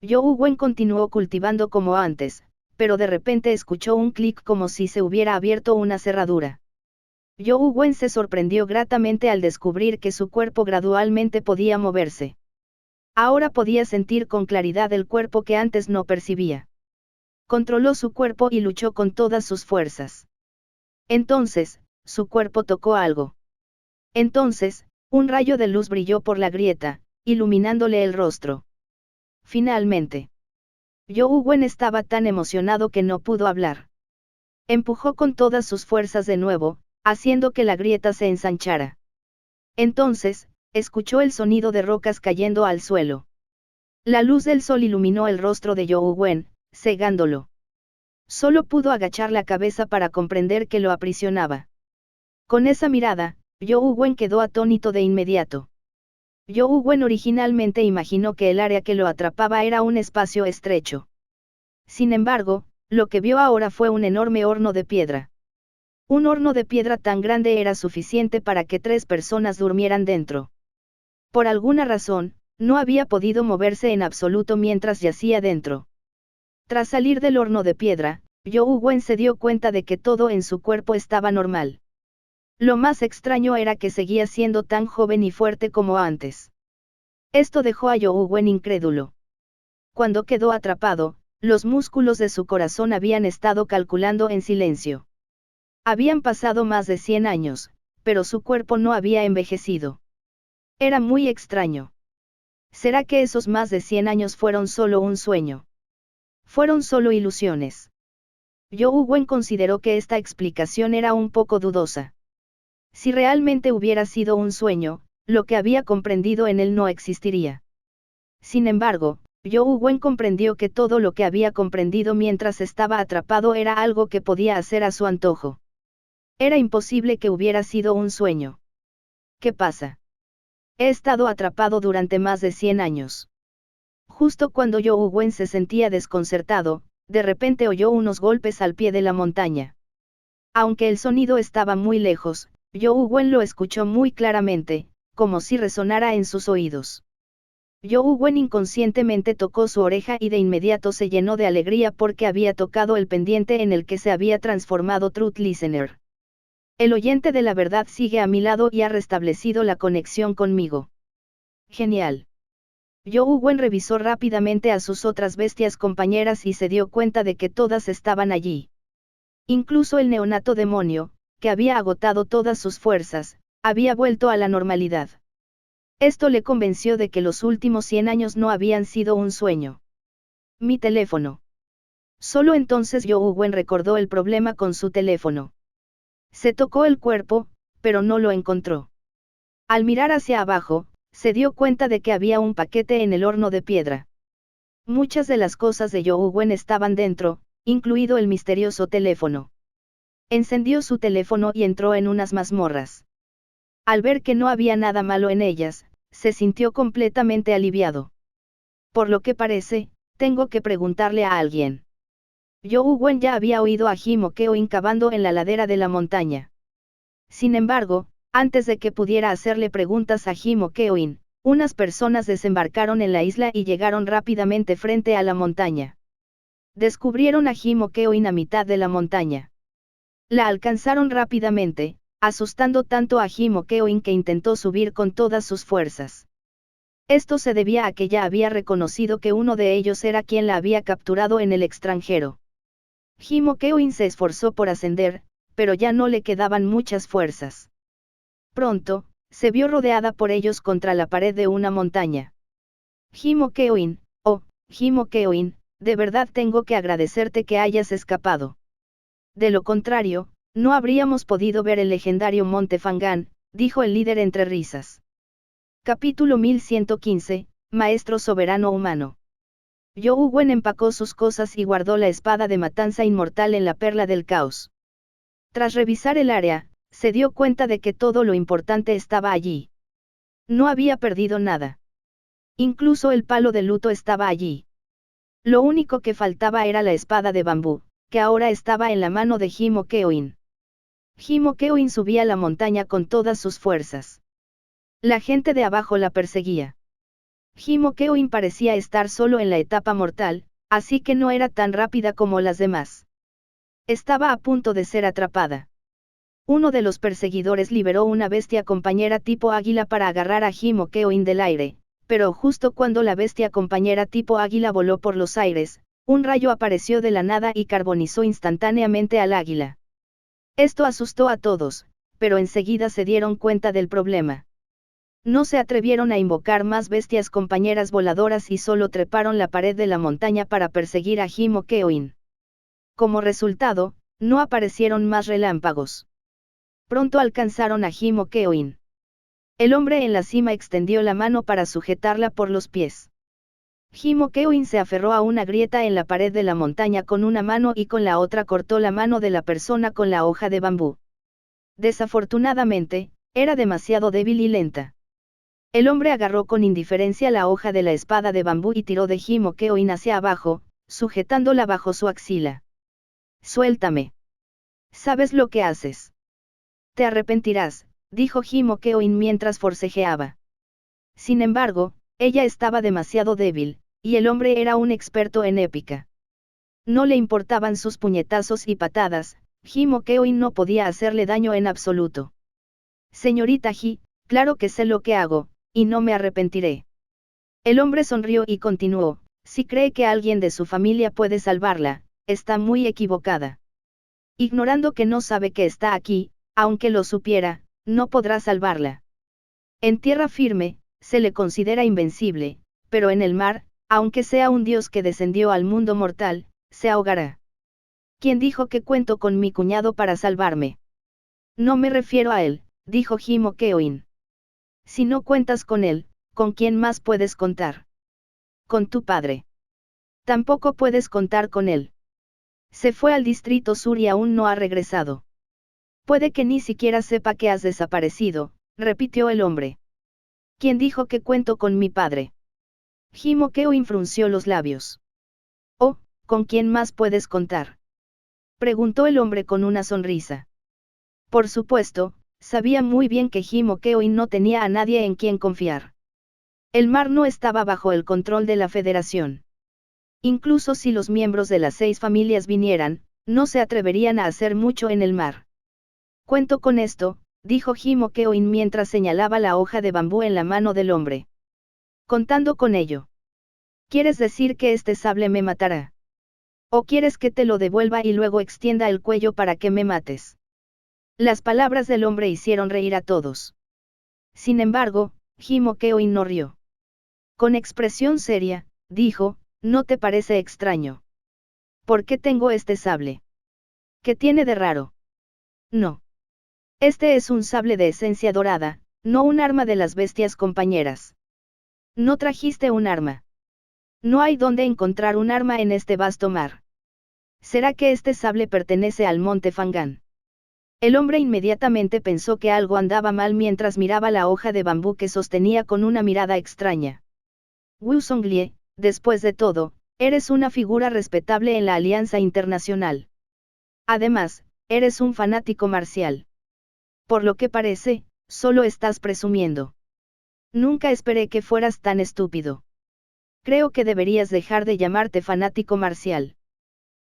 You'u Wen continuó cultivando como antes, pero de repente escuchó un clic como si se hubiera abierto una cerradura. You'u Wen se sorprendió gratamente al descubrir que su cuerpo gradualmente podía moverse. Ahora podía sentir con claridad el cuerpo que antes no percibía. Controló su cuerpo y luchó con todas sus fuerzas. Entonces, su cuerpo tocó algo. Entonces, un rayo de luz brilló por la grieta, iluminándole el rostro. Finalmente. You'u Wen estaba tan emocionado que no pudo hablar. Empujó con todas sus fuerzas de nuevo, haciendo que la grieta se ensanchara. Entonces, escuchó el sonido de rocas cayendo al suelo. La luz del sol iluminó el rostro de You'u Wen, cegándolo. Solo pudo agachar la cabeza para comprender que lo aprisionaba. Con esa mirada, You'u Wen quedó atónito de inmediato. You'u Wen originalmente imaginó que el área que lo atrapaba era un espacio estrecho. Sin embargo, lo que vio ahora fue un enorme horno de piedra. Un horno de piedra tan grande era suficiente para que 3 personas durmieran dentro. Por alguna razón, no había podido moverse en absoluto mientras yacía dentro. Tras salir del horno de piedra, You'u Wen se dio cuenta de que todo en su cuerpo estaba normal. Lo más extraño era que seguía siendo tan joven y fuerte como antes. Esto dejó a You'u Wen incrédulo. Cuando quedó atrapado, los músculos de su corazón habían estado calculando en silencio. Habían pasado más de 100 años, pero su cuerpo no había envejecido. Era muy extraño. ¿Será que esos más de 100 años fueron solo un sueño? ¿Fueron solo ilusiones? You'u Wen consideró que esta explicación era un poco dudosa. Si realmente hubiera sido un sueño, lo que había comprendido en él no existiría. Sin embargo, You'u Wen comprendió que todo lo que había comprendido mientras estaba atrapado era algo que podía hacer a su antojo. Era imposible que hubiera sido un sueño. ¿Qué pasa? He estado atrapado durante más de 100 años. Justo cuando You'u Wen se sentía desconcertado, de repente oyó unos golpes al pie de la montaña. Aunque el sonido estaba muy lejos, You'u Wen lo escuchó muy claramente, como si resonara en sus oídos. You'u Wen inconscientemente tocó su oreja y de inmediato se llenó de alegría porque había tocado el pendiente en el que se había transformado Truth Listener. El oyente de la verdad sigue a mi lado y ha restablecido la conexión conmigo. Genial. You'u Wen revisó rápidamente a sus otras bestias compañeras y se dio cuenta de que todas estaban allí. Incluso el neonato demonio, que había agotado todas sus fuerzas, había vuelto a la normalidad. Esto le convenció de que los últimos 100 años no habían sido un sueño. Mi teléfono. Solo entonces You'u Wen recordó el problema con su teléfono. Se tocó el cuerpo, pero no lo encontró. Al mirar hacia abajo, se dio cuenta de que había un paquete en el horno de piedra. Muchas de las cosas de You'u Wen estaban dentro, incluido el misterioso teléfono. Encendió su teléfono y entró en unas mazmorras. Al ver que no había nada malo en ellas, se sintió completamente aliviado. Por lo que parece, tengo que preguntarle a alguien. You'u Wen ya había oído a Jimo Keo-in cavando en la ladera de la montaña. Sin embargo, antes de que pudiera hacerle preguntas a Jimo Keo-in, unas personas desembarcaron en la isla y llegaron rápidamente frente a la montaña. Descubrieron a Jimo Keo-in a mitad de la montaña. La alcanzaron rápidamente, asustando tanto a Himokeoin que intentó subir con todas sus fuerzas. Esto se debía a que ya había reconocido que uno de ellos era quien la había capturado en el extranjero. Himokeoin se esforzó por ascender, pero ya no le quedaban muchas fuerzas. Pronto, se vio rodeada por ellos contra la pared de una montaña. Himokeoin, oh, Himokeoin, de verdad tengo que agradecerte que hayas escapado. De lo contrario, no habríamos podido ver el legendario Monte Fangán, dijo el líder entre risas. Capítulo 1115, Maestro Soberano Humano. You Wen empacó sus cosas y guardó la espada de matanza inmortal en la perla del caos. Tras revisar el área, se dio cuenta de que todo lo importante estaba allí. No había perdido nada. Incluso el palo de luto estaba allí. Lo único que faltaba era la espada de bambú, que ahora estaba en la mano de Himokeoin. Himokeoin subía la montaña con todas sus fuerzas. La gente de abajo la perseguía. Himokeoin parecía estar solo en la etapa mortal, así que no era tan rápida como las demás. Estaba a punto de ser atrapada. Uno de los perseguidores liberó una bestia compañera tipo águila para agarrar a Himokeoin del aire, pero justo cuando la bestia compañera tipo águila voló por los aires, un rayo apareció de la nada y carbonizó instantáneamente al águila. Esto asustó a todos, pero enseguida se dieron cuenta del problema. No se atrevieron a invocar más bestias compañeras voladoras y solo treparon la pared de la montaña para perseguir a Himokeoin. Como resultado, no aparecieron más relámpagos. Pronto alcanzaron a Himokeoin. El hombre en la cima extendió la mano para sujetarla por los pies. Himokeoin se aferró a una grieta en la pared de la montaña con una mano y con la otra cortó la mano de la persona con la hoja de bambú. Desafortunadamente, era demasiado débil y lenta. El hombre agarró con indiferencia la hoja de la espada de bambú y tiró de Himokeoin hacia abajo, sujetándola bajo su axila. «Suéltame. ¿Sabes lo que haces? Te arrepentirás», dijo Himokeoin mientras forcejeaba. Sin embargo, ella estaba demasiado débil, y el hombre era un experto en épica. No le importaban sus puñetazos y patadas, Himokeoin no podía hacerle daño en absoluto. «Señorita Hi, claro que sé lo que hago, y no me arrepentiré». El hombre sonrió y continuó, «Si cree que alguien de su familia puede salvarla, está muy equivocada. Ignorando que no sabe que está aquí, aunque lo supiera, no podrá salvarla. En tierra firme, se le considera invencible, pero en el mar, aunque sea un dios que descendió al mundo mortal, se ahogará». «¿Quién dijo que cuento con mi cuñado para salvarme?» «No me refiero a él», dijo Himokeoin. «Si no cuentas con él, ¿con quién más puedes contar?» «Con tu padre. Tampoco puedes contar con él. Se fue al Distrito Sur y aún no ha regresado. Puede que ni siquiera sepa que has desaparecido», repitió el hombre. «¿Quién dijo que cuento con mi padre?» Himokeoin frunció los labios. «Oh, ¿con quién más puedes contar?», preguntó el hombre con una sonrisa. Por supuesto, sabía muy bien que Himokeoin no tenía a nadie en quien confiar. El mar no estaba bajo el control de la Federación. Incluso si los miembros de las 6 familias vinieran, no se atreverían a hacer mucho en el mar. «Cuento con esto», dijo Himokeoin mientras señalaba la hoja de bambú en la mano del hombre. «Contando con ello. ¿Quieres decir que este sable me matará? ¿O quieres que te lo devuelva y luego extienda el cuello para que me mates?» Las palabras del hombre hicieron reír a todos. Sin embargo, Himokeoin no rió. Con expresión seria, dijo, «¿No te parece extraño? ¿Por qué tengo este sable? ¿Qué tiene de raro?» «No. Este es un sable de esencia dorada, no un arma de las bestias compañeras. No trajiste un arma. No hay dónde encontrar un arma en este vasto mar. ¿Será que este sable pertenece al Monte Fangán?» El hombre inmediatamente pensó que algo andaba mal mientras miraba la hoja de bambú que sostenía con una mirada extraña. «Wu Songlie, después de todo, eres una figura respetable en la Alianza Internacional. Además, eres un fanático marcial. Por lo que parece, solo estás presumiendo. Nunca esperé que fueras tan estúpido. Creo que deberías dejar de llamarte fanático marcial.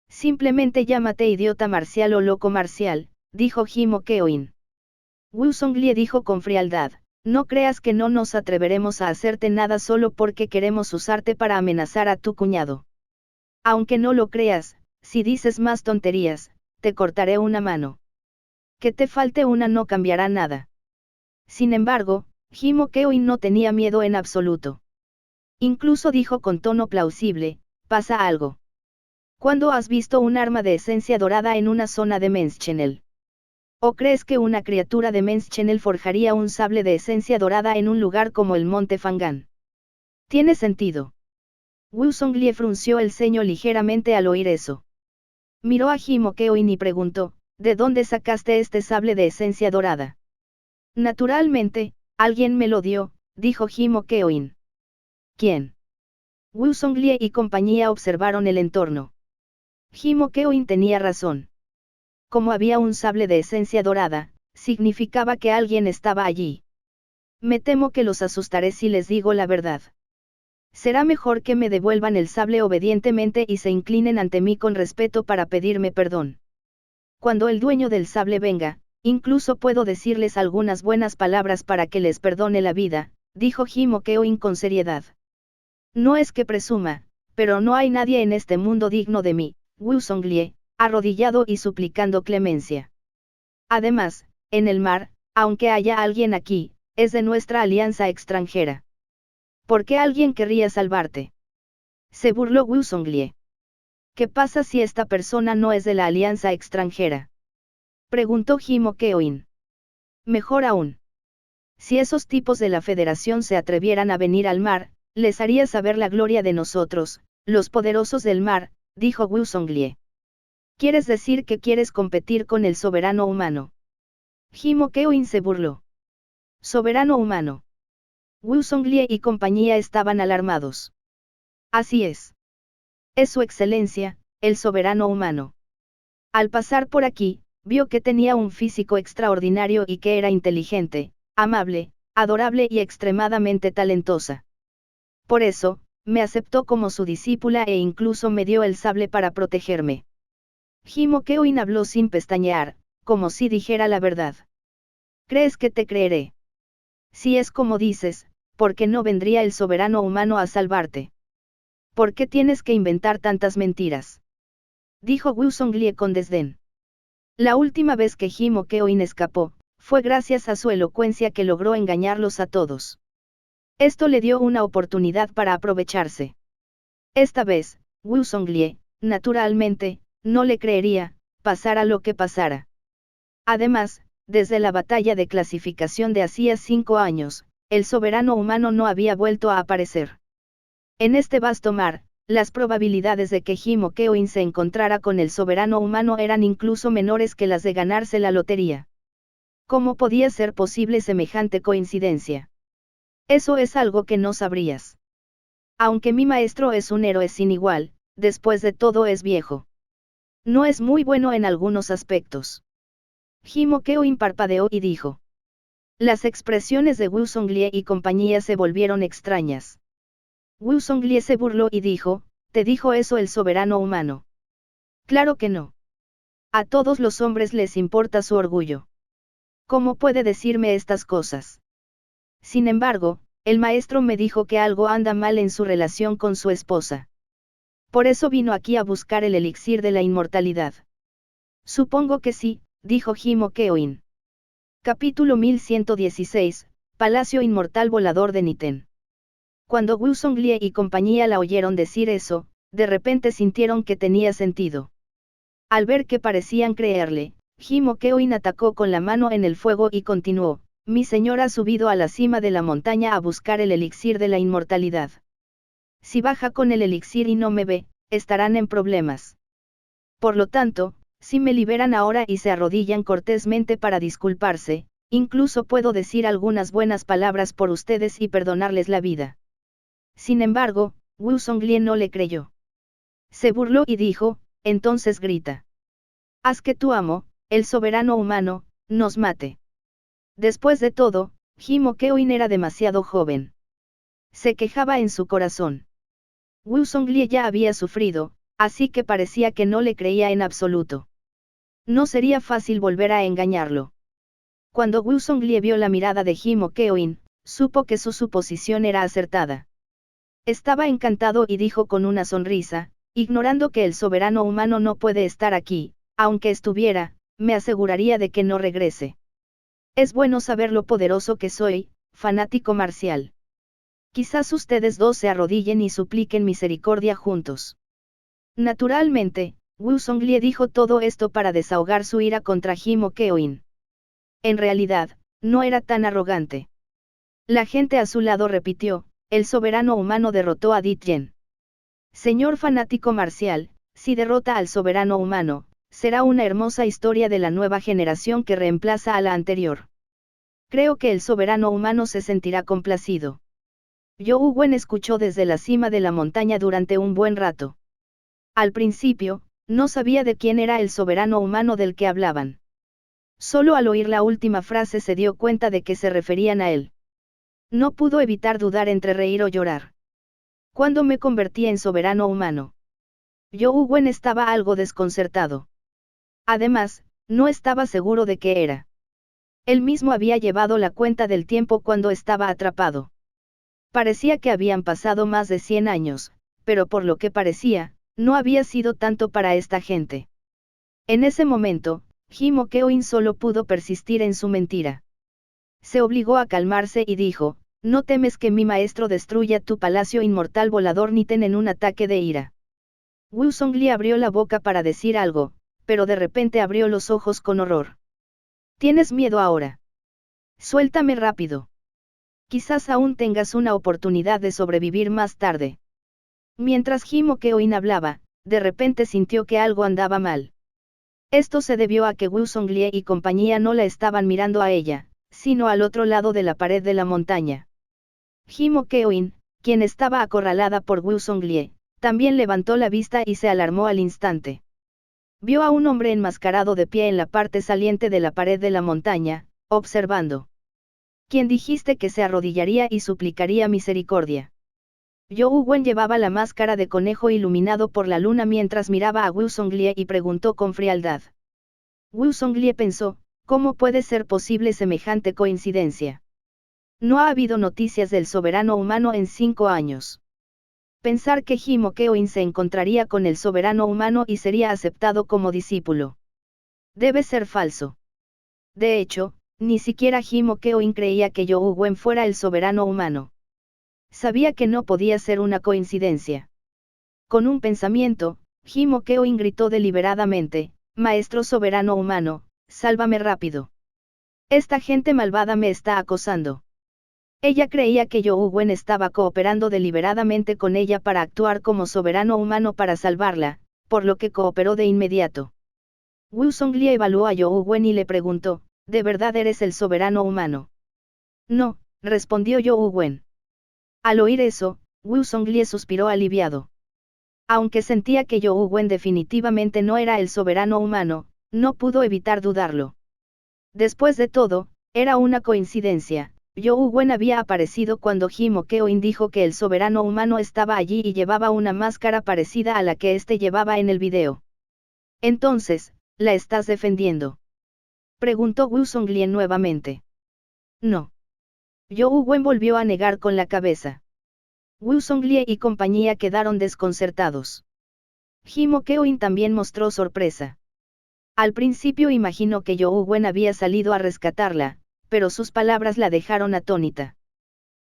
Simplemente llámate idiota marcial o loco marcial», dijo Himokeoin. Wu Songlie dijo con frialdad, no creas que no nos atreveremos a hacerte nada solo porque queremos usarte para amenazar a tu cuñado. Aunque no lo creas, si dices más tonterías, te cortaré una mano. Que te falte una no cambiará nada. Sin embargo, Himo Keoin no tenía miedo en absoluto. Incluso dijo con tono plausible, pasa algo. ¿Cuándo has visto un arma de esencia dorada en una zona de Menschenel? ¿O crees que una criatura de Menschenel forjaría un sable de esencia dorada en un lugar como el Monte Fangan? Tiene sentido. Wu Songlie frunció el ceño ligeramente al oír eso. Miró a Himo Keoin y preguntó, ¿de dónde sacaste este sable de esencia dorada? Naturalmente, alguien me lo dio, dijo Himo Keoin. ¿Quién? Wu Songlie y compañía observaron el entorno. Himo Keoin tenía razón. Como había un sable de esencia dorada, significaba que alguien estaba allí. Me temo que los asustaré si les digo la verdad. Será mejor que me devuelvan el sable obedientemente y se inclinen ante mí con respeto para pedirme perdón. Cuando el dueño del sable venga, incluso puedo decirles algunas buenas palabras para que les perdone la vida, dijo Himo Keoin con seriedad. No es que presuma, pero no hay nadie en este mundo digno de mí, Wu Songlie, arrodillado y suplicando clemencia. Además, en el mar, aunque haya alguien aquí, es de nuestra alianza extranjera. ¿Por qué alguien querría salvarte? Se burló Wu Songlie. ¿Qué pasa si esta persona no es de la alianza extranjera? Preguntó Himo Keoin. Mejor aún. Si esos tipos de la Federación se atrevieran a venir al mar, les haría saber la gloria de nosotros, los poderosos del mar, dijo Wu Songlie. ¿Quieres decir que quieres competir con el soberano humano? Himo Keoin se burló. ¿Soberano humano? Wu Songlie y compañía estaban alarmados. Así es. Es su excelencia, el soberano humano. Al pasar por aquí, vio que tenía un físico extraordinario y que era inteligente, amable, adorable y extremadamente talentosa. Por eso, me aceptó como su discípula e incluso me dio el sable para protegerme. Himo Keoin habló sin pestañear, como si dijera la verdad. ¿Crees que te creeré? Si es como dices, ¿por qué no vendría el soberano humano a salvarte? ¿Por qué tienes que inventar tantas mentiras? Dijo Wu Songlie con desdén. La última vez que Himo Keoin escapó, fue gracias a su elocuencia que logró engañarlos a todos. Esto le dio una oportunidad para aprovecharse. Esta vez, Wu Songlie, naturalmente, no le creería, pasara lo que pasara. Además, desde la batalla de clasificación de hacía 5 años, el soberano humano no había vuelto a aparecer. En este vasto mar, las probabilidades de que Himo Keoin se encontrara con el soberano humano eran incluso menores que las de ganarse la lotería. ¿Cómo podía ser posible semejante coincidencia? Eso es algo que no sabrías. Aunque mi maestro es un héroe sin igual, después de todo es viejo. No es muy bueno en algunos aspectos. Himo Keoin parpadeó y dijo. Las expresiones de Wu Songlie y compañía se volvieron extrañas. Wu Songlie se burló y dijo, ¿te dijo eso el soberano humano? Claro que no. A todos los hombres les importa su orgullo. ¿Cómo puede decirme estas cosas? Sin embargo, el maestro me dijo que algo anda mal en su relación con su esposa. Por eso vino aquí a buscar el elixir de la inmortalidad. Supongo que sí, dijo Himo Keoin. Capítulo 1116, Palacio Inmortal Volador de Niten. Cuando Wu Songlie y compañía la oyeron decir eso, de repente sintieron que tenía sentido. Al ver que parecían creerle, Himo Keoin atacó con la mano en el fuego y continuó, mi señor ha subido a la cima de la montaña a buscar el elixir de la inmortalidad. Si baja con el elixir y no me ve, estarán en problemas. Por lo tanto, si me liberan ahora y se arrodillan cortésmente para disculparse, incluso puedo decir algunas buenas palabras por ustedes y perdonarles la vida. Sin embargo, Wu Songlie no le creyó. Se burló y dijo, entonces grita. Haz que tu amo, el soberano humano, nos mate. Después de todo, Himo Keoin era demasiado joven. Se quejaba en su corazón. Wu Songlie ya había sufrido, así que parecía que no le creía en absoluto. No sería fácil volver a engañarlo. Cuando Wu Zonglie vio la mirada de Himo Keoin, supo que su suposición era acertada. Estaba encantado y dijo con una sonrisa, ignorando que el soberano humano no puede estar aquí, aunque estuviera, me aseguraría de que no regrese. Es bueno saber lo poderoso que soy, fanático marcial. Quizás ustedes dos se arrodillen y supliquen misericordia juntos. Naturalmente, Wu Zonglie dijo todo esto para desahogar su ira contra Himo Keoin. En realidad, no era tan arrogante. La gente a su lado repitió, el soberano humano derrotó a Di Tian. Señor fanático marcial, si derrota al soberano humano, será una hermosa historia de la nueva generación que reemplaza a la anterior. Creo que el soberano humano se sentirá complacido. Zhou Wen escuchó desde la cima de la montaña durante un buen rato. Al principio, no sabía de quién era el soberano humano del que hablaban. Solo al oír la última frase se dio cuenta de que se referían a él. No pudo evitar dudar entre reír o llorar. ¿Cuándo me convertí en soberano humano? Zhou Wen estaba algo desconcertado. Además, no estaba seguro de qué era. Él mismo había llevado la cuenta del tiempo cuando estaba atrapado. Parecía que habían pasado más de 100 años, pero por lo que parecía, no había sido tanto para esta gente. En ese momento, Himo Keoin solo pudo persistir en su mentira. Se obligó a calmarse y dijo, no temes que mi maestro destruya tu palacio inmortal volador Niten en un ataque de ira. Wu Zonglie abrió la boca para decir algo, pero de repente abrió los ojos con horror. ¿Tienes miedo ahora? Suéltame rápido. Quizás aún tengas una oportunidad de sobrevivir más tarde. Mientras Himo Keoin hablaba, de repente sintió que algo andaba mal. Esto se debió a que Wu Zonglie y compañía no la estaban mirando a ella, sino al otro lado de la pared de la montaña. Himo Keoin, quien estaba acorralada por Wu Zonglie, también levantó la vista y se alarmó al instante. Vio a un hombre enmascarado de pie en la parte saliente de la pared de la montaña, observando. ¿Quién dijiste que se arrodillaría y suplicaría misericordia? Zhou Wen llevaba la máscara de conejo iluminado por la luna mientras miraba a Wu Zonglie y preguntó con frialdad. Wu Zonglie pensó, ¿cómo puede ser posible semejante coincidencia? No ha habido noticias del soberano humano en 5 años. Pensar que Himo Keoin se encontraría con el soberano humano y sería aceptado como discípulo. Debe ser falso. De hecho, ni siquiera Himo Keoin creía que Zhou Wen fuera el soberano humano. Sabía que no podía ser una coincidencia. Con un pensamiento, Himo Keoin gritó deliberadamente, Maestro soberano humano, sálvame rápido. Esta gente malvada me está acosando. Ella creía que Zhou Wen estaba cooperando deliberadamente con ella para actuar como soberano humano para salvarla, por lo que cooperó de inmediato. Wu Zonglie evaluó a Zhou Wen y le preguntó, ¿de verdad eres el soberano humano? No, respondió Zhou Wen. Al oír eso, Wu Zonglie suspiró aliviado. Aunque sentía que Zhou Wen definitivamente no era el soberano humano, no pudo evitar dudarlo. Después de todo, era una coincidencia. Zhou Wen había aparecido cuando Himo Keoin dijo que el soberano humano estaba allí y llevaba una máscara parecida a la que éste llevaba en el video. Entonces, ¿la estás defendiendo? Preguntó Wu Zonglie nuevamente. No. Zhou Wen volvió a negar con la cabeza. Wu Zonglie y compañía quedaron desconcertados. Himo Keoin también mostró sorpresa. Al principio imaginó que Zhou Wen había salido a rescatarla, pero sus palabras la dejaron atónita.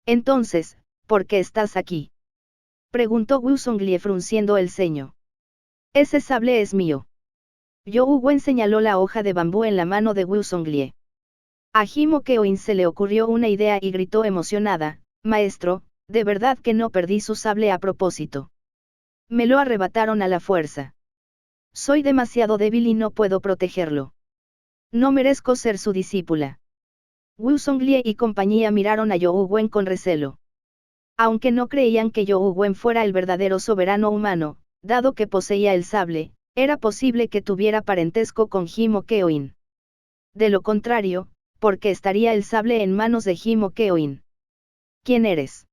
Entonces, ¿por qué estás aquí? Preguntó Wu Zonglie frunciendo el ceño. Ese sable es mío. Zhou Wen señaló la hoja de bambú en la mano de Wu Zonglie. A Himo Keoin se le ocurrió una idea y gritó emocionada, Maestro, de verdad que no perdí su sable a propósito. Me lo arrebataron a la fuerza. Soy demasiado débil y no puedo protegerlo. No merezco ser su discípula. Wu Zonglie y compañía miraron a Zhou Wen con recelo. Aunque no creían que Zhou Wen fuera el verdadero soberano humano, dado que poseía el sable, era posible que tuviera parentesco con Himo Keoin. De lo contrario, ¿por qué estaría el sable en manos de Himo Keoin? ¿Quién eres?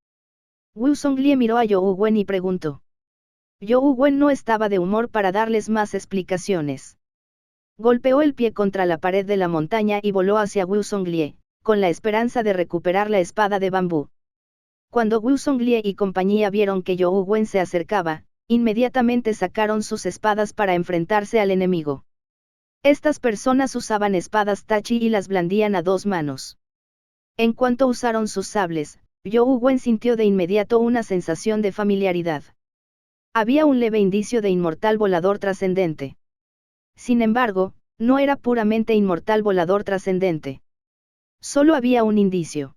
Wu Zonglie miró a Zhou Wen y preguntó. Zhou Wen no estaba de humor para darles más explicaciones. Golpeó el pie contra la pared de la montaña y voló hacia Wusonglie, con la esperanza de recuperar la espada de bambú. Cuando Wusonglie y compañía vieron que You Wen se acercaba, inmediatamente sacaron sus espadas para enfrentarse al enemigo. Estas personas usaban espadas tachi y las blandían a 2 manos. En cuanto usaron sus sables, You Wen sintió de inmediato una sensación de familiaridad. Había un leve indicio de inmortal volador trascendente. Sin embargo, no era puramente inmortal volador trascendente. Solo había un indicio.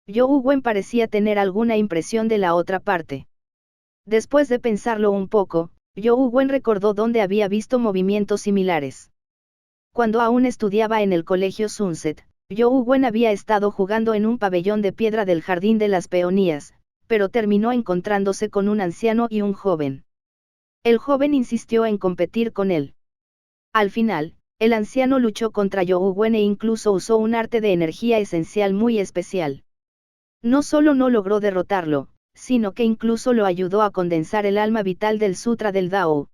You Wen parecía tener alguna impresión de la otra parte. Después de pensarlo un poco, You Wen recordó dónde había visto movimientos similares. Cuando aún estudiaba en el colegio Sunset, You Wen había estado jugando en un pabellón de piedra del Jardín de las Peonías, pero terminó encontrándose con un anciano y un joven. El joven insistió en competir con él. Al final, el anciano luchó contra You Wen e incluso usó un arte de energía esencial muy especial. No solo no logró derrotarlo, sino que incluso lo ayudó a condensar el alma vital del Sutra del Dao.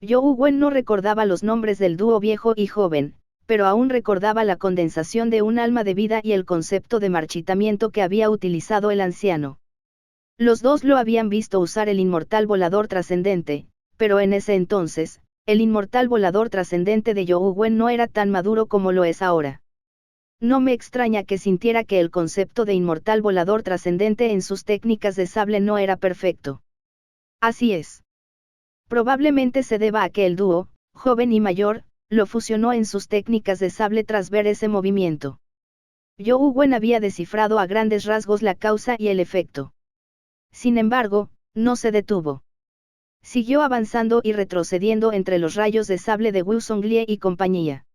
You Wen no recordaba los nombres del dúo viejo y joven, pero aún recordaba la condensación de un alma de vida y el concepto de marchitamiento que había utilizado el anciano. Los dos lo habían visto usar el inmortal volador trascendente, pero en ese entonces, el inmortal volador trascendente de You Wen no era tan maduro como lo es ahora. No me extraña que sintiera que el concepto de inmortal volador trascendente en sus técnicas de sable no era perfecto. Así es. Probablemente se deba a que el dúo, joven y mayor, lo fusionó en sus técnicas de sable tras ver ese movimiento. You Wen había descifrado a grandes rasgos la causa y el efecto. Sin embargo, no se detuvo. Siguió avanzando y retrocediendo entre los rayos de sable de Wusonglie y compañía.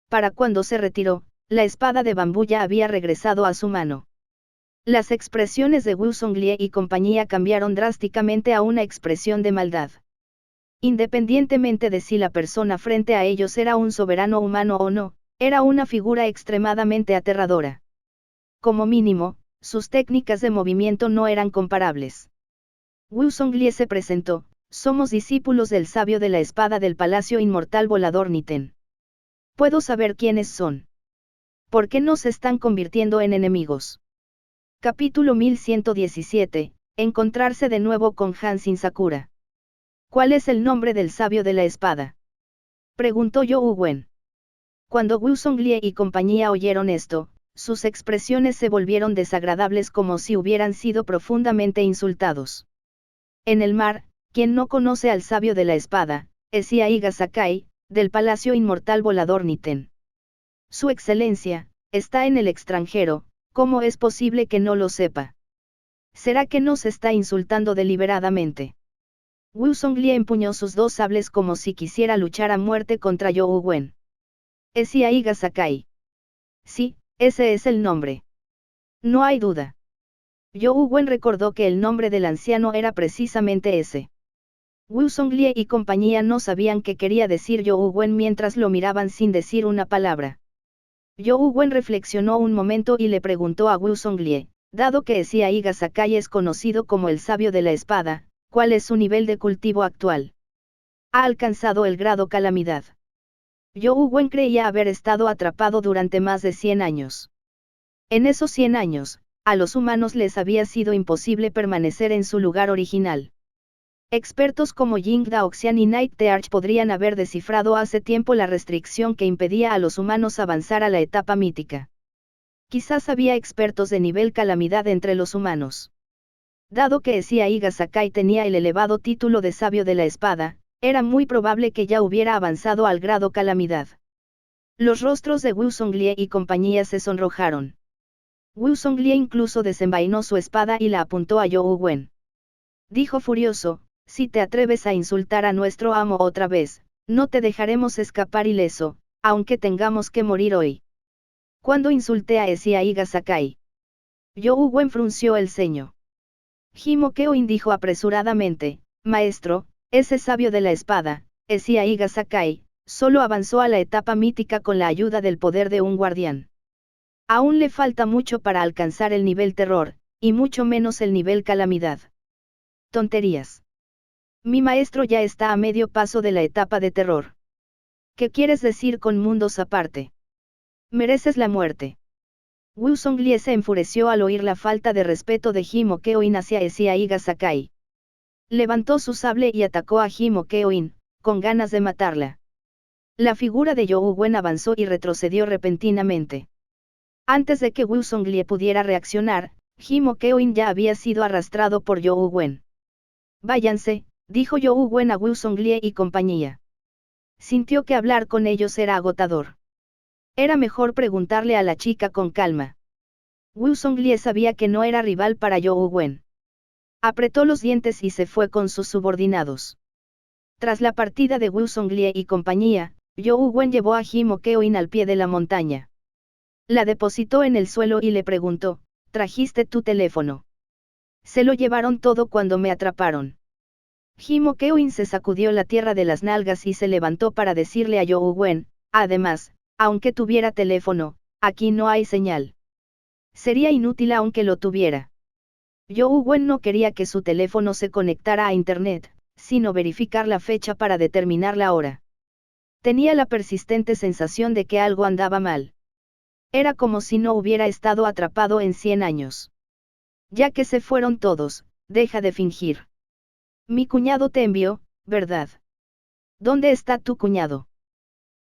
Para cuando se retiró, la espada de bambú ya había regresado a su mano. Las expresiones de Wusonglie y compañía cambiaron drásticamente a una expresión de maldad. Independientemente de si la persona frente a ellos era un soberano humano o no, era una figura extremadamente aterradora. Como mínimo, sus técnicas de movimiento no eran comparables. Wusonglie se presentó: somos discípulos del sabio de la espada del Palacio Inmortal Volador Niten. ¿Puedo saber quiénes son? ¿Por qué no se están convirtiendo en enemigos? Capítulo 1117, encontrarse de nuevo con Hansin Sakura. ¿Cuál es el nombre del sabio de la espada?, preguntó You Wen. Cuando Wusonglie y compañía oyeron esto, sus expresiones se volvieron desagradables como si hubieran sido profundamente insultados. En el mar, quien no conoce al sabio de la espada, es Iga Sakai, del Palacio Inmortal Volador Niten. Su excelencia, está en el extranjero, ¿cómo es posible que no lo sepa? ¿Será que nos está insultando deliberadamente? Wusonglie empuñó sus 2 sables como si quisiera luchar a muerte contra You Wen. ¿Es Iga Sakai? Sí, ese es el nombre. No hay duda. You Wen recordó que el nombre del anciano era precisamente ese. Wusonglie y compañía no sabían qué quería decir You Wen mientras lo miraban sin decir una palabra. You Wen reflexionó un momento y le preguntó a Wusonglie, dado que Iga Sakai es conocido como el sabio de la espada, ¿cuál es su nivel de cultivo actual? Ha alcanzado el grado calamidad. You Wen creía haber estado atrapado durante más de 100 años. En esos 100 años, a los humanos les había sido imposible permanecer en su lugar original. Expertos como Ying Daoxian y Night Tearch podrían haber descifrado hace tiempo la restricción que impedía a los humanos avanzar a la etapa mítica. Quizás había expertos de nivel calamidad entre los humanos. Dado que Iga Sakai tenía el elevado título de sabio de la espada, era muy probable que ya hubiera avanzado al grado calamidad. Los rostros de Wusonglie y compañía se sonrojaron. Wusonglie incluso desenvainó su espada y la apuntó a You Wen. Dijo furioso: si te atreves a insultar a nuestro amo otra vez, no te dejaremos escapar ileso, aunque tengamos que morir hoy. ¿Cuándo insulté a Iga Sakai? You Wen frunció el ceño. Himo Keoin dijo apresuradamente: maestro, ese sabio de la espada, Iga Sakai, solo avanzó a la etapa mítica con la ayuda del poder de un guardián. Aún le falta mucho para alcanzar el nivel terror, y mucho menos el nivel calamidad. Tonterías. Mi maestro ya está a medio paso de la etapa de terror. ¿Qué quieres decir con mundos aparte? Mereces la muerte. Wu Songlie se enfureció al oír la falta de respeto de Himo Keoin hacia Esiaiga Sakai. Levantó su sable y atacó a Himo Keoin, con ganas de matarla. La figura de You Wen avanzó y retrocedió repentinamente. Antes de que Wu Songlie pudiera reaccionar, Himo Keoin ya había sido arrastrado por You Wen. Váyanse, dijo You Wen a Wu Songlie y compañía. Sintió que hablar con ellos era agotador. Era mejor preguntarle a la chica con calma. Wu Songlie sabía que no era rival para You Wen. Apretó los dientes y se fue con sus subordinados. Tras la partida de Wu Songlie y compañía, You Wen llevó a Himo Keoin al pie de la montaña. La depositó en el suelo y le preguntó, ¿trajiste tu teléfono? Se lo llevaron todo cuando me atraparon. Himo Keoin se sacudió la tierra de las nalgas y se levantó para decirle a You Wen, además, aunque tuviera teléfono, aquí no hay señal. Sería inútil aunque lo tuviera. You Wen no quería que su teléfono se conectara a Internet, sino verificar la fecha para determinar la hora. Tenía la persistente sensación de que algo andaba mal. Era como si no hubiera estado atrapado en 100 años. Ya que se fueron todos, deja de fingir. Mi cuñado te envió, ¿verdad? ¿Dónde está tu cuñado?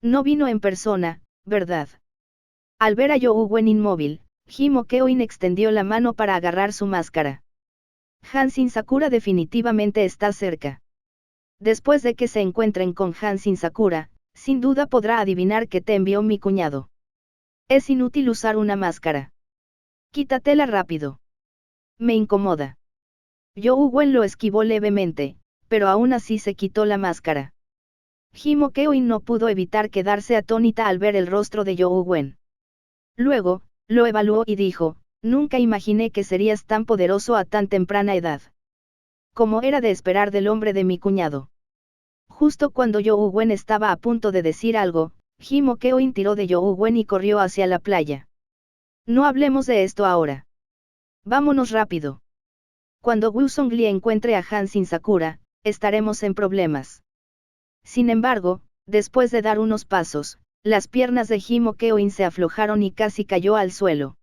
No vino en persona, ¿verdad? Al ver a You Wen inmóvil, Himo Keoin extendió la mano para agarrar su máscara. Hansin Sakura definitivamente está cerca. Después de que se encuentren con Hansin Sakura, sin duda podrá adivinar que te envió mi cuñado. Es inútil usar una máscara. Quítatela rápido. Me incomoda. You Wen lo esquivó levemente, pero aún así se quitó la máscara. Himo Keoin no pudo evitar quedarse atónita al ver el rostro de You Wen. Luego, lo evaluó y dijo, nunca imaginé que serías tan poderoso a tan temprana edad. Como era de esperar del hombre de mi cuñado. Justo cuando You Wen estaba a punto de decir algo, Himo Keoin tiró de You Wen y corrió hacia la playa. No hablemos de esto ahora. Vámonos rápido. Cuando Wu Songlie encuentre a Hansin Sakura, estaremos en problemas. Sin embargo, después de dar unos pasos, las piernas de Himo Keoin se aflojaron y casi cayó al suelo.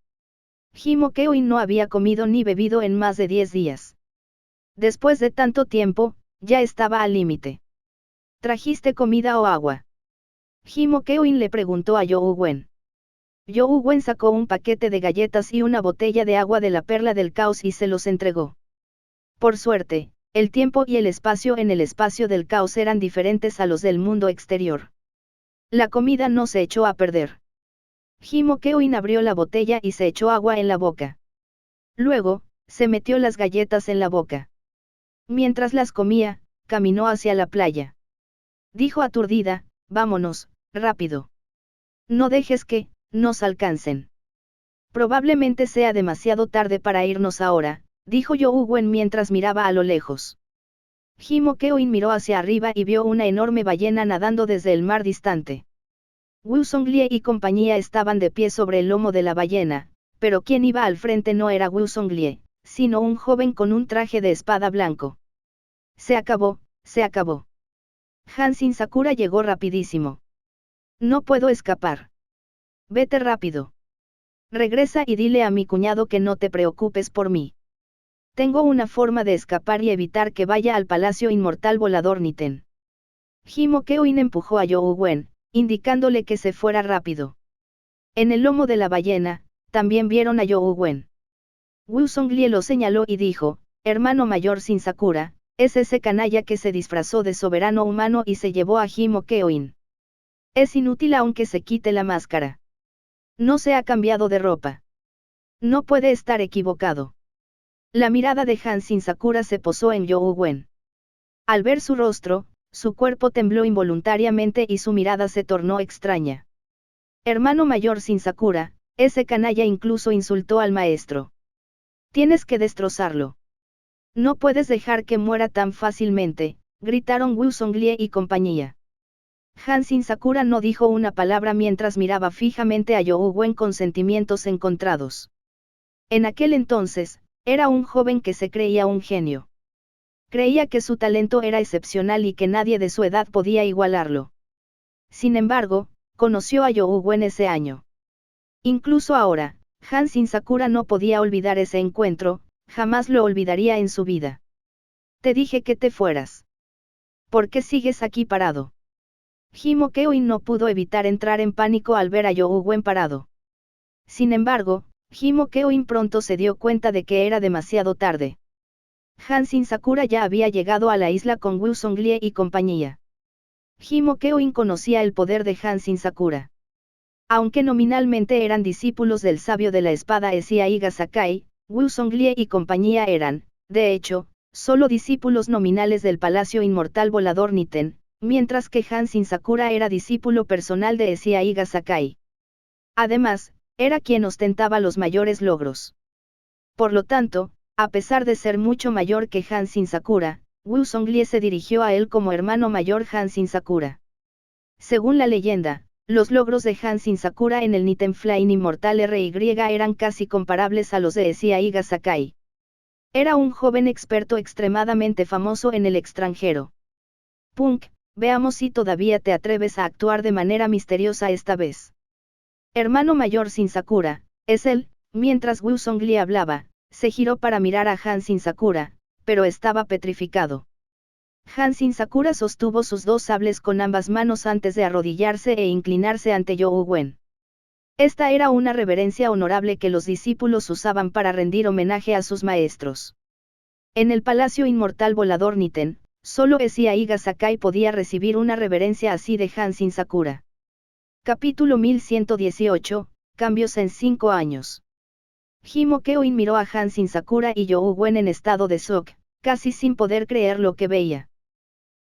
Himo Keoin no había comido ni bebido en más de 10 días. Después de tanto tiempo, ya estaba al límite. ¿Trajiste comida o agua? Himo Keoin le preguntó a You Wen. You Wen sacó un paquete de galletas y una botella de agua de la perla del caos y se los entregó. Por suerte, el tiempo y el espacio en el espacio del caos eran diferentes a los del mundo exterior. La comida no se echó a perder. Himo Keoin abrió la botella y se echó agua en la boca. Luego, se metió las galletas en la boca. Mientras las comía, caminó hacia la playa. Dijo aturdida, vámonos, rápido. No dejes que nos alcancen. Probablemente sea demasiado tarde para irnos ahora, dijo You Wen mientras miraba a lo lejos. Himo Keoin miró hacia arriba y vio una enorme ballena nadando desde el mar distante. Wu Songlie y compañía estaban de pie sobre el lomo de la ballena, pero quien iba al frente no era Wu Songlie, sino un joven con un traje de espada blanco. Se acabó, se acabó. Hansin Sakura llegó rapidísimo. No puedo escapar. Vete rápido. Regresa y dile a mi cuñado que no te preocupes por mí. Tengo una forma de escapar y evitar que vaya al palacio inmortal volador Niten. Himo Keoin empujó a You Wen, indicándole que se fuera rápido. En el lomo de la ballena, también vieron a You Wen. Wu Songlie lo señaló y dijo, hermano mayor sin Sakura, es ese canalla que se disfrazó de soberano humano y se llevó a Himo Keoin. Es inútil aunque se quite la máscara. No se ha cambiado de ropa. No puede estar equivocado. La mirada de Hansin Sakura se posó en You Wen. Al ver su rostro, su cuerpo tembló involuntariamente y su mirada se tornó extraña. Hermano mayor sin Sakura, ese canalla incluso insultó al maestro. Tienes que destrozarlo. No puedes dejar que muera tan fácilmente, gritaron Wu Songlie y compañía. Hansin Sakura no dijo una palabra mientras miraba fijamente a You Wen con sentimientos encontrados. En aquel entonces, era un joven que se creía un genio. Creía que su talento era excepcional y que nadie de su edad podía igualarlo. Sin embargo, conoció a Youwen ese año. Incluso ahora, Hansin Sakura no podía olvidar ese encuentro, jamás lo olvidaría en su vida. Te dije que te fueras. ¿Por qué sigues aquí parado? Himokeoin no pudo evitar entrar en pánico al ver a Youwen parado. Sin embargo, Himokeoin pronto se dio cuenta de que era demasiado tarde. Hansin Sakura ya había llegado a la isla con Wu Songlie y compañía. Himokeoin conocía el poder de Hansin Sakura. Aunque nominalmente eran discípulos del sabio de la espada Esiaiga Sakai, Wu Songlie y compañía eran, de hecho, solo discípulos nominales del Palacio Inmortal Volador Niten, mientras que Hansin Sakura era discípulo personal de Esiaiga Sakai. Además, era quien ostentaba los mayores logros. Por lo tanto, a pesar de ser mucho mayor que Hansin Sakura, Wu Songlie se dirigió a él como hermano mayor Hansin Sakura. Según la leyenda, los logros de Hansin Sakura en el Niten Flame Inmortal RY eran casi comparables a los de Esiaiga Sakai. Era un joven experto extremadamente famoso en el extranjero. Punk, veamos si todavía te atreves a actuar de manera misteriosa esta vez. Hermano mayor sin Sakura, es él. Mientras Wu Songlie hablaba, se giró para mirar a Hansin Sakura, pero estaba petrificado. Hansin Sakura sostuvo sus dos sables con ambas manos antes de arrodillarse e inclinarse ante Youwen. Esta era una reverencia honorable que los discípulos usaban para rendir homenaje a sus maestros. En el Palacio Inmortal Volador Niten, solo Esiaiga Sakai podía recibir una reverencia así de Hansin Sakura. Capítulo 1118, Cambios en 5 años. Himokeoin miró a Hansin Sakura y Youwen en estado de shock, casi sin poder creer lo que veía.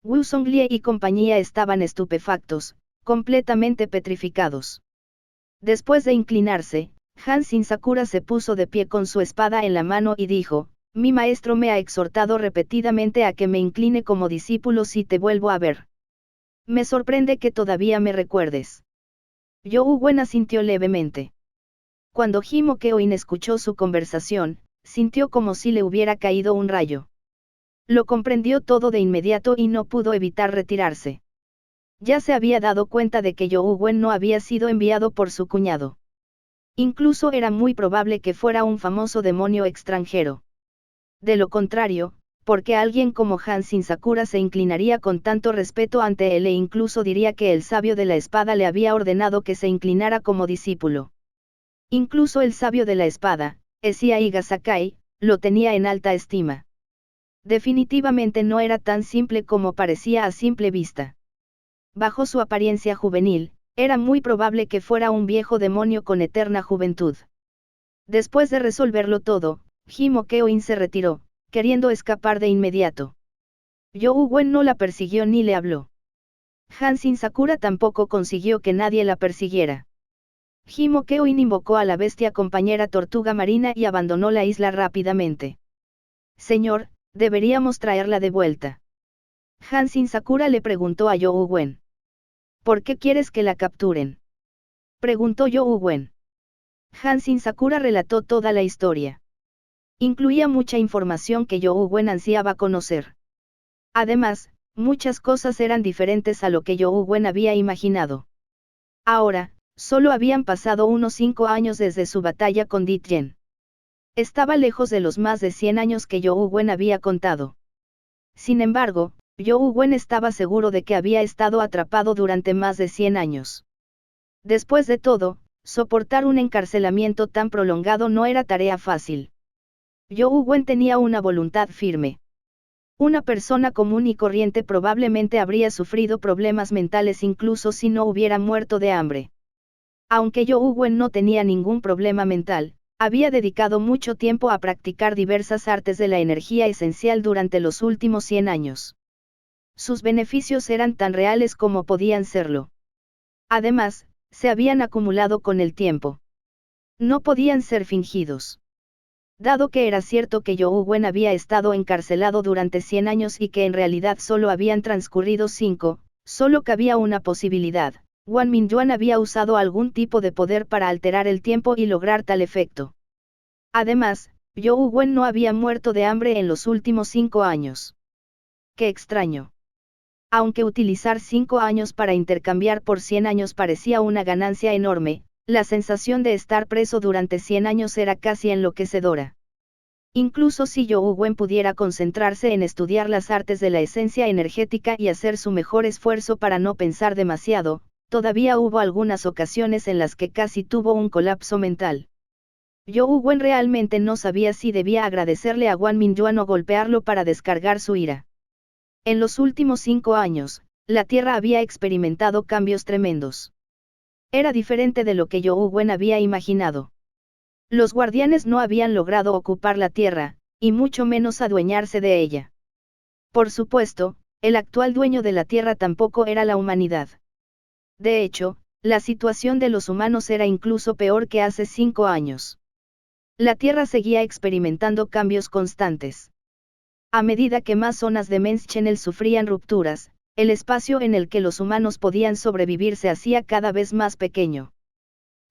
Wu Songlie y compañía estaban estupefactos, completamente petrificados. Después de inclinarse, Hansin Sakura se puso de pie con su espada en la mano y dijo, mi maestro me ha exhortado repetidamente a que me incline como discípulo si te vuelvo a ver. Me sorprende que todavía me recuerdes. Youwen asintió levemente. Cuando Himokeoin escuchó su conversación, sintió como si le hubiera caído un rayo. Lo comprendió todo de inmediato y no pudo evitar retirarse. Ya se había dado cuenta de que Youwen no había sido enviado por su cuñado. Incluso era muy probable que fuera un famoso demonio extranjero. De lo contrario, porque alguien como Hansin Sakura se inclinaría con tanto respeto ante él e incluso diría que el sabio de la espada le había ordenado que se inclinara como discípulo. Incluso el sabio de la espada, Esiaiga Sakai, lo tenía en alta estima. Definitivamente no era tan simple como parecía a simple vista. Bajo su apariencia juvenil, era muy probable que fuera un viejo demonio con eterna juventud. Después de resolverlo todo, Himokeoin se retiró, queriendo escapar de inmediato. Youwen no la persiguió ni le habló. Hansin Sakura tampoco consiguió que nadie la persiguiera. Himokeoin invocó a la bestia compañera tortuga marina y abandonó la isla rápidamente. Señor, deberíamos traerla de vuelta. Hansin Sakura le preguntó a Youwen. ¿Por qué quieres que la capturen? Preguntó Youwen. Hansin Sakura relató toda la historia. Incluía mucha información que Youwen ansiaba conocer. Además, muchas cosas eran diferentes a lo que Youwen había imaginado. Ahora, solo habían pasado unos 5 años desde su batalla con Ditjen. Estaba lejos de los más de 100 años que Youwen había contado. Sin embargo, Youwen estaba seguro de que había estado atrapado durante más de 100 años. Después de todo, soportar un encarcelamiento tan prolongado no era tarea fácil. Youwen tenía una voluntad firme. Una persona común y corriente probablemente habría sufrido problemas mentales incluso si no hubiera muerto de hambre. Aunque Youwen no tenía ningún problema mental, había dedicado mucho tiempo a practicar diversas artes de la energía esencial durante los últimos 100 años. Sus beneficios eran tan reales como podían serlo. Además, se habían acumulado con el tiempo. No podían ser fingidos. Dado que era cierto que Youwen había estado encarcelado durante 100 años y que en realidad solo habían transcurrido 5, solo cabía una posibilidad. Wan Mingyuan había usado algún tipo de poder para alterar el tiempo y lograr tal efecto. Además, Youwen no había muerto de hambre en los últimos 5 años. ¡Qué extraño! Aunque utilizar 5 años para intercambiar por 100 años parecía una ganancia enorme, la sensación de estar preso durante 100 años era casi enloquecedora. Incluso si Zhou Wen pudiera concentrarse en estudiar las artes de la esencia energética y hacer su mejor esfuerzo para no pensar demasiado, todavía hubo algunas ocasiones en las que casi tuvo un colapso mental. Zhou Wen realmente no sabía si debía agradecerle a Wang Mingyuan o golpearlo para descargar su ira. En los últimos 5 años, la Tierra había experimentado cambios tremendos. Era diferente de lo que Zhou Wen había imaginado. Los guardianes no habían logrado ocupar la Tierra, y mucho menos adueñarse de ella. Por supuesto, el actual dueño de la Tierra tampoco era la humanidad. De hecho, la situación de los humanos era incluso peor que hace 5 años. La Tierra seguía experimentando cambios constantes. A medida que más zonas de Menschenel sufrían rupturas, el espacio en el que los humanos podían sobrevivir se hacía cada vez más pequeño.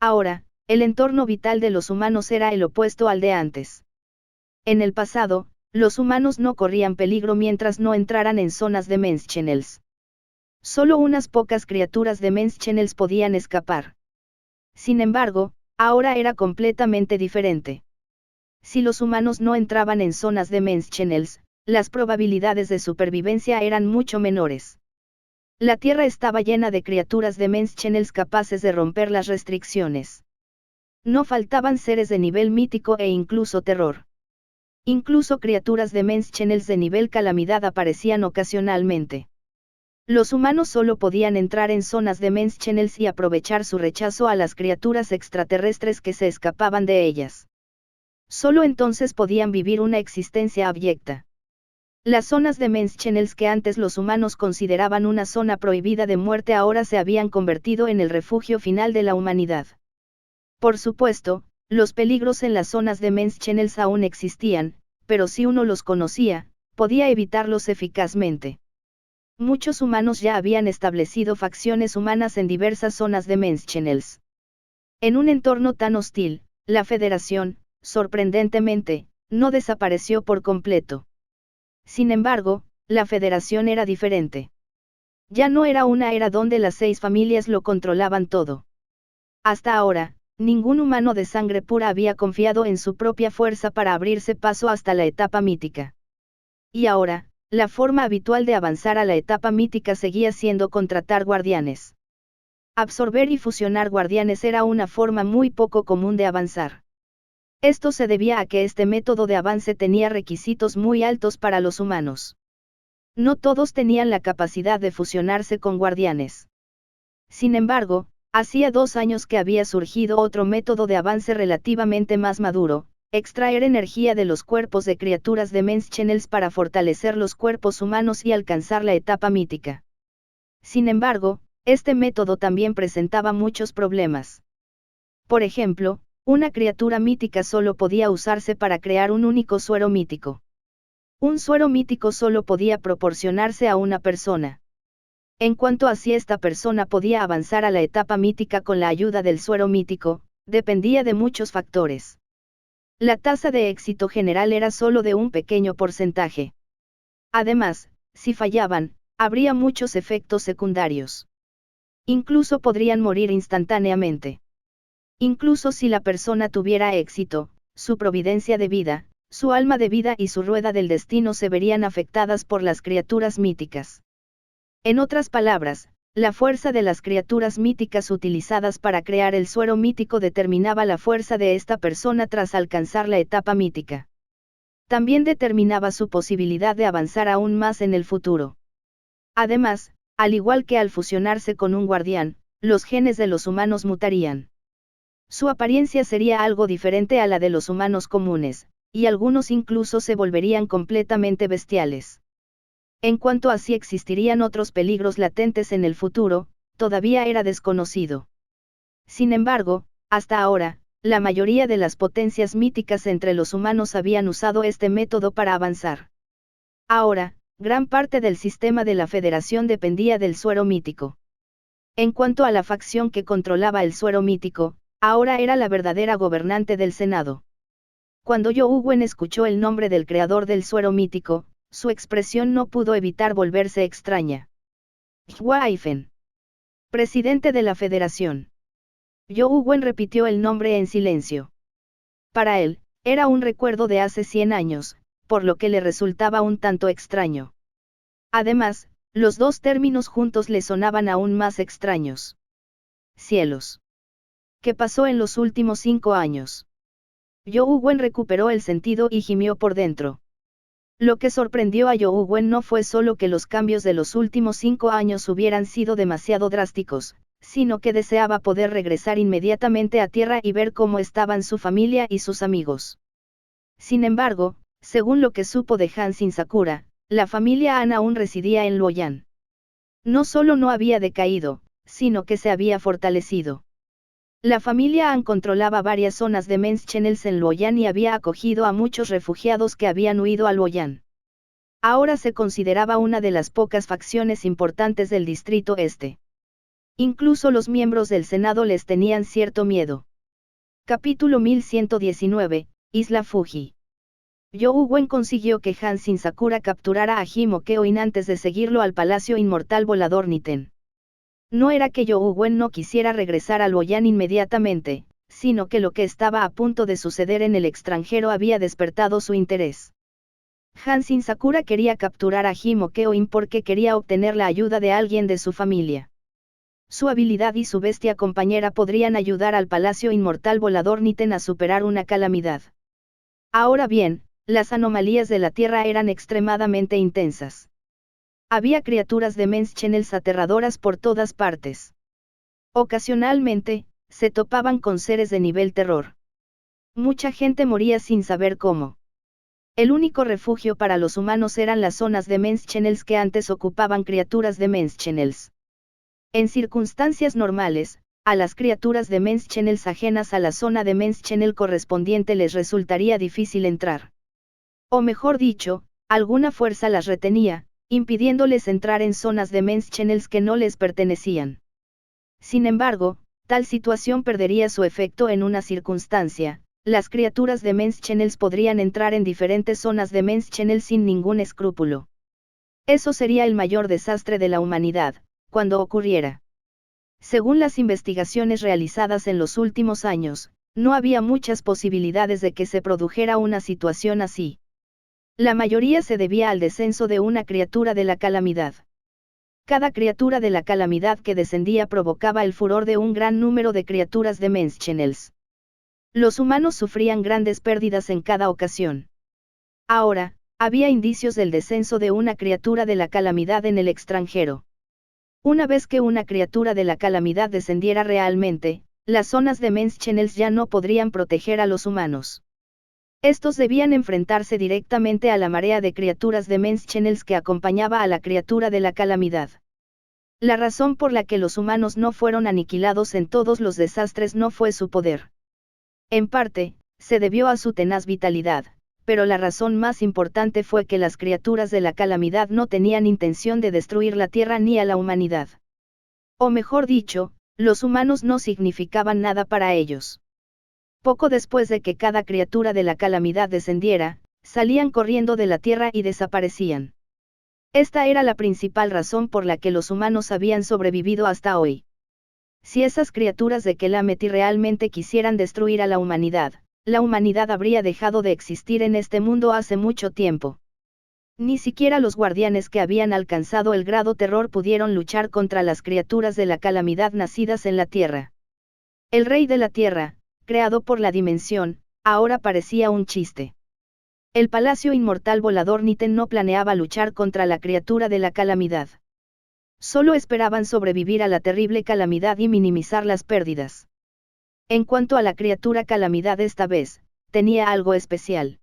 Ahora, el entorno vital de los humanos era el opuesto al de antes. En el pasado, los humanos no corrían peligro mientras no entraran en zonas de Menschenels. Solo unas pocas criaturas de Menschenels podían escapar. Sin embargo, ahora era completamente diferente. Si los humanos no entraban en zonas de Menschenels, las probabilidades de supervivencia eran mucho menores. La Tierra estaba llena de criaturas de Menschenels capaces de romper las restricciones. No faltaban seres de nivel mítico e incluso terror. Incluso criaturas de Menschenels de nivel calamidad aparecían ocasionalmente. Los humanos solo podían entrar en zonas de Menschenels y aprovechar su rechazo a las criaturas extraterrestres que se escapaban de ellas. Solo entonces podían vivir una existencia abyecta. Las zonas de Menschenels que antes los humanos consideraban una zona prohibida de muerte ahora se habían convertido en el refugio final de la humanidad. Por supuesto, los peligros en las zonas de Menschenels aún existían, pero si uno los conocía, podía evitarlos eficazmente. Muchos humanos ya habían establecido facciones humanas en diversas zonas de Menschenels. En un entorno tan hostil, la Federación, sorprendentemente, no desapareció por completo. Sin embargo, la Federación era diferente. Ya no era una era donde las 6 familias lo controlaban todo. Hasta ahora, ningún humano de sangre pura había confiado en su propia fuerza para abrirse paso hasta la etapa mítica. Y ahora, la forma habitual de avanzar a la etapa mítica seguía siendo contratar guardianes. Absorber y fusionar guardianes era una forma muy poco común de avanzar. Esto se debía a que este método de avance tenía requisitos muy altos para los humanos. No todos tenían la capacidad de fusionarse con guardianes. Sin embargo, hacía 2 años que había surgido otro método de avance relativamente más maduro: extraer energía de los cuerpos de criaturas de Menschenels para fortalecer los cuerpos humanos y alcanzar la etapa mítica. Sin embargo, este método también presentaba muchos problemas. Por ejemplo, una criatura mítica solo podía usarse para crear un único suero mítico. Un suero mítico solo podía proporcionarse a una persona. En cuanto a si esta persona podía avanzar a la etapa mítica con la ayuda del suero mítico, dependía de muchos factores. La tasa de éxito general era solo de un pequeño porcentaje. Además, si fallaban, habría muchos efectos secundarios. Incluso podrían morir instantáneamente. Incluso si la persona tuviera éxito, su providencia de vida, su alma de vida y su rueda del destino se verían afectadas por las criaturas míticas. En otras palabras, la fuerza de las criaturas míticas utilizadas para crear el suero mítico determinaba la fuerza de esta persona tras alcanzar la etapa mítica. También determinaba su posibilidad de avanzar aún más en el futuro. Además, al igual que al fusionarse con un guardián, los genes de los humanos mutarían. Su apariencia sería algo diferente a la de los humanos comunes, y algunos incluso se volverían completamente bestiales. En cuanto a si existirían otros peligros latentes en el futuro, todavía era desconocido. Sin embargo, hasta ahora, la mayoría de las potencias míticas entre los humanos habían usado este método para avanzar. Ahora, gran parte del sistema de la Federación dependía del suero mítico. En cuanto a la facción que controlaba el suero mítico, ahora era la verdadera gobernante del Senado. Cuando Zhou Wen escuchó el nombre del creador del suero mítico, su expresión no pudo evitar volverse extraña. Hwaifen. Presidente de la Federación. Youwen repitió el nombre en silencio. Para él, era un recuerdo de hace 100 años, por lo que le resultaba un tanto extraño. Además, los dos términos juntos le sonaban aún más extraños. Cielos. ¿Qué pasó en los últimos 5 años? Youwen recuperó el sentido y gimió por dentro. Lo que sorprendió a Youwen no fue solo que los cambios de los últimos 5 años hubieran sido demasiado drásticos, sino que deseaba poder regresar inmediatamente a tierra y ver cómo estaban su familia y sus amigos. Sin embargo, según lo que supo de Hansin Sakura, la familia An aún residía en Luoyang. No solo no había decaído, sino que se había fortalecido. La familia An controlaba varias zonas de men's channels en Luoyang y había acogido a muchos refugiados que habían huido a Luoyang. Ahora se consideraba una de las pocas facciones importantes del distrito este. Incluso los miembros del Senado les tenían cierto miedo. Capítulo 1119, Isla Fuji. Youwen consiguió que Hansin Sakura capturara a Himo Keoin antes de seguirlo al Palacio Inmortal Volador Niten. No era que Youwen no quisiera regresar a Luoyang inmediatamente, sino que lo que estaba a punto de suceder en el extranjero había despertado su interés. Hansin Sakura quería capturar a Himo Keoin porque quería obtener la ayuda de alguien de su familia. Su habilidad y su bestia compañera podrían ayudar al Palacio Inmortal Volador Niten a superar una calamidad. Ahora bien, las anomalías de la Tierra eran extremadamente intensas. Había criaturas de men's channels aterradoras por todas partes. Ocasionalmente, se topaban con seres de nivel terror. Mucha gente moría sin saber cómo. El único refugio para los humanos eran las zonas de men's channels que antes ocupaban criaturas de men's channels. En circunstancias normales, a las criaturas de men's channels ajenas a la zona de men's channel correspondiente les resultaría difícil entrar. O mejor dicho, alguna fuerza las retenía, impidiéndoles entrar en zonas de men's channels que no les pertenecían. Sin embargo, tal situación perdería su efecto en una circunstancia: las criaturas de men's channels podrían entrar en diferentes zonas de men's channels sin ningún escrúpulo. Eso sería el mayor desastre de la humanidad, cuando ocurriera. Según las investigaciones realizadas en los últimos años, no había muchas posibilidades de que se produjera una situación así. La mayoría se debía al descenso de una criatura de la calamidad. Cada criatura de la calamidad que descendía provocaba el furor de un gran número de criaturas de men's channels. Los humanos sufrían grandes pérdidas en cada ocasión. Ahora, había indicios del descenso de una criatura de la calamidad en el extranjero. Una vez que una criatura de la calamidad descendiera realmente, las zonas de men's channels ya no podrían proteger a los humanos. Estos debían enfrentarse directamente a la marea de criaturas de men's channels que acompañaba a la criatura de la calamidad. La razón por la que los humanos no fueron aniquilados en todos los desastres no fue su poder. En parte, se debió a su tenaz vitalidad, pero la razón más importante fue que las criaturas de la calamidad no tenían intención de destruir la Tierra ni a la humanidad. O mejor dicho, los humanos no significaban nada para ellos. Poco después de que cada criatura de la calamidad descendiera, salían corriendo de la Tierra y desaparecían. Esta era la principal razón por la que los humanos habían sobrevivido hasta hoy. Si esas criaturas de Kelameti realmente quisieran destruir a la humanidad habría dejado de existir en este mundo hace mucho tiempo. Ni siquiera los guardianes que habían alcanzado el grado terror pudieron luchar contra las criaturas de la calamidad nacidas en la Tierra. El rey de la Tierra, creado por la dimensión, ahora parecía un chiste. El Palacio Inmortal Volador Niten no planeaba luchar contra la criatura de la calamidad. Solo esperaban sobrevivir a la terrible calamidad y minimizar las pérdidas. En cuanto a la criatura calamidad, esta vez, tenía algo especial.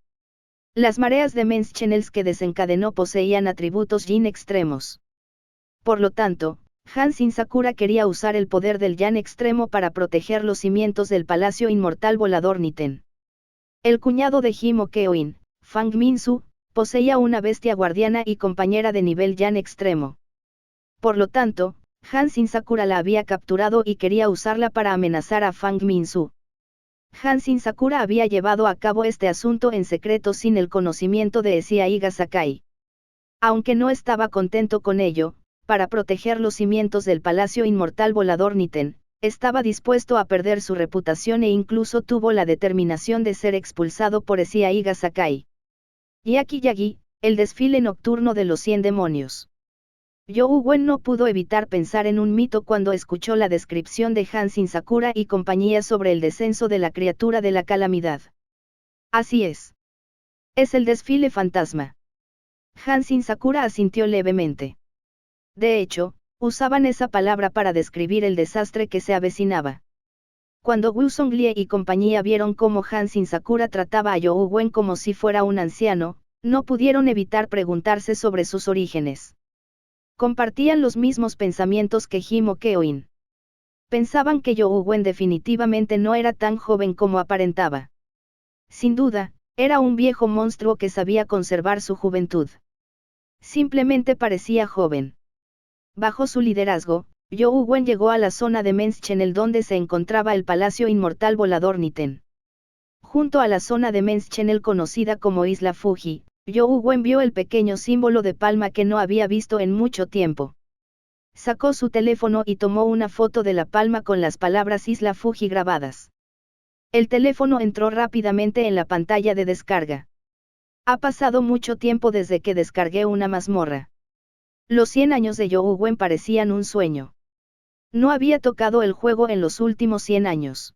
Las mareas de men's channels que desencadenó poseían atributos yin extremos. Por lo tanto, Hansin Sakura quería usar el poder del Yan extremo para proteger los cimientos del Palacio Inmortal Volador Niten. El cuñado de Himo Keoin, Fang Minsu, poseía una bestia guardiana y compañera de nivel Yan extremo. Por lo tanto, Hansin Sakura la había capturado y quería usarla para amenazar a Fang Minsu. Hansin Sakura había llevado a cabo este asunto en secreto sin el conocimiento de Esiaiga Sakai. Aunque no estaba contento con ello, para proteger los cimientos del Palacio Inmortal Volador Niten, estaba dispuesto a perder su reputación e incluso tuvo la determinación de ser expulsado por Esiaiga Sakai. Yaki, el desfile nocturno de los 100 demonios. Youwen no pudo evitar pensar en un mito cuando escuchó la descripción de Hansin Sakura y compañía sobre el descenso de la criatura de la calamidad. Así es. Es el desfile fantasma. Hansin Sakura asintió levemente. De hecho, usaban esa palabra para describir el desastre que se avecinaba. Cuando Wu Songlie y compañía vieron cómo Hansin Sakura trataba a Youwen como si fuera un anciano, no pudieron evitar preguntarse sobre sus orígenes. Compartían los mismos pensamientos que Himo Keoin. Pensaban que Youwen definitivamente no era tan joven como aparentaba. Sin duda, era un viejo monstruo que sabía conservar su juventud. Simplemente parecía joven. Bajo su liderazgo, Youwen llegó a la zona de Menschenel donde se encontraba el Palacio Inmortal Volador Niten. Junto a la zona de Menschenel conocida como Isla Fuji, Youwen vio el pequeño símbolo de palma que no había visto en mucho tiempo. Sacó su teléfono y tomó una foto de la palma con las palabras Isla Fuji grabadas. El teléfono entró rápidamente en la pantalla de descarga. Ha pasado mucho tiempo desde que descargué una mazmorra. Los 100 años de Youwen parecían un sueño. No había tocado el juego en los últimos 100 años.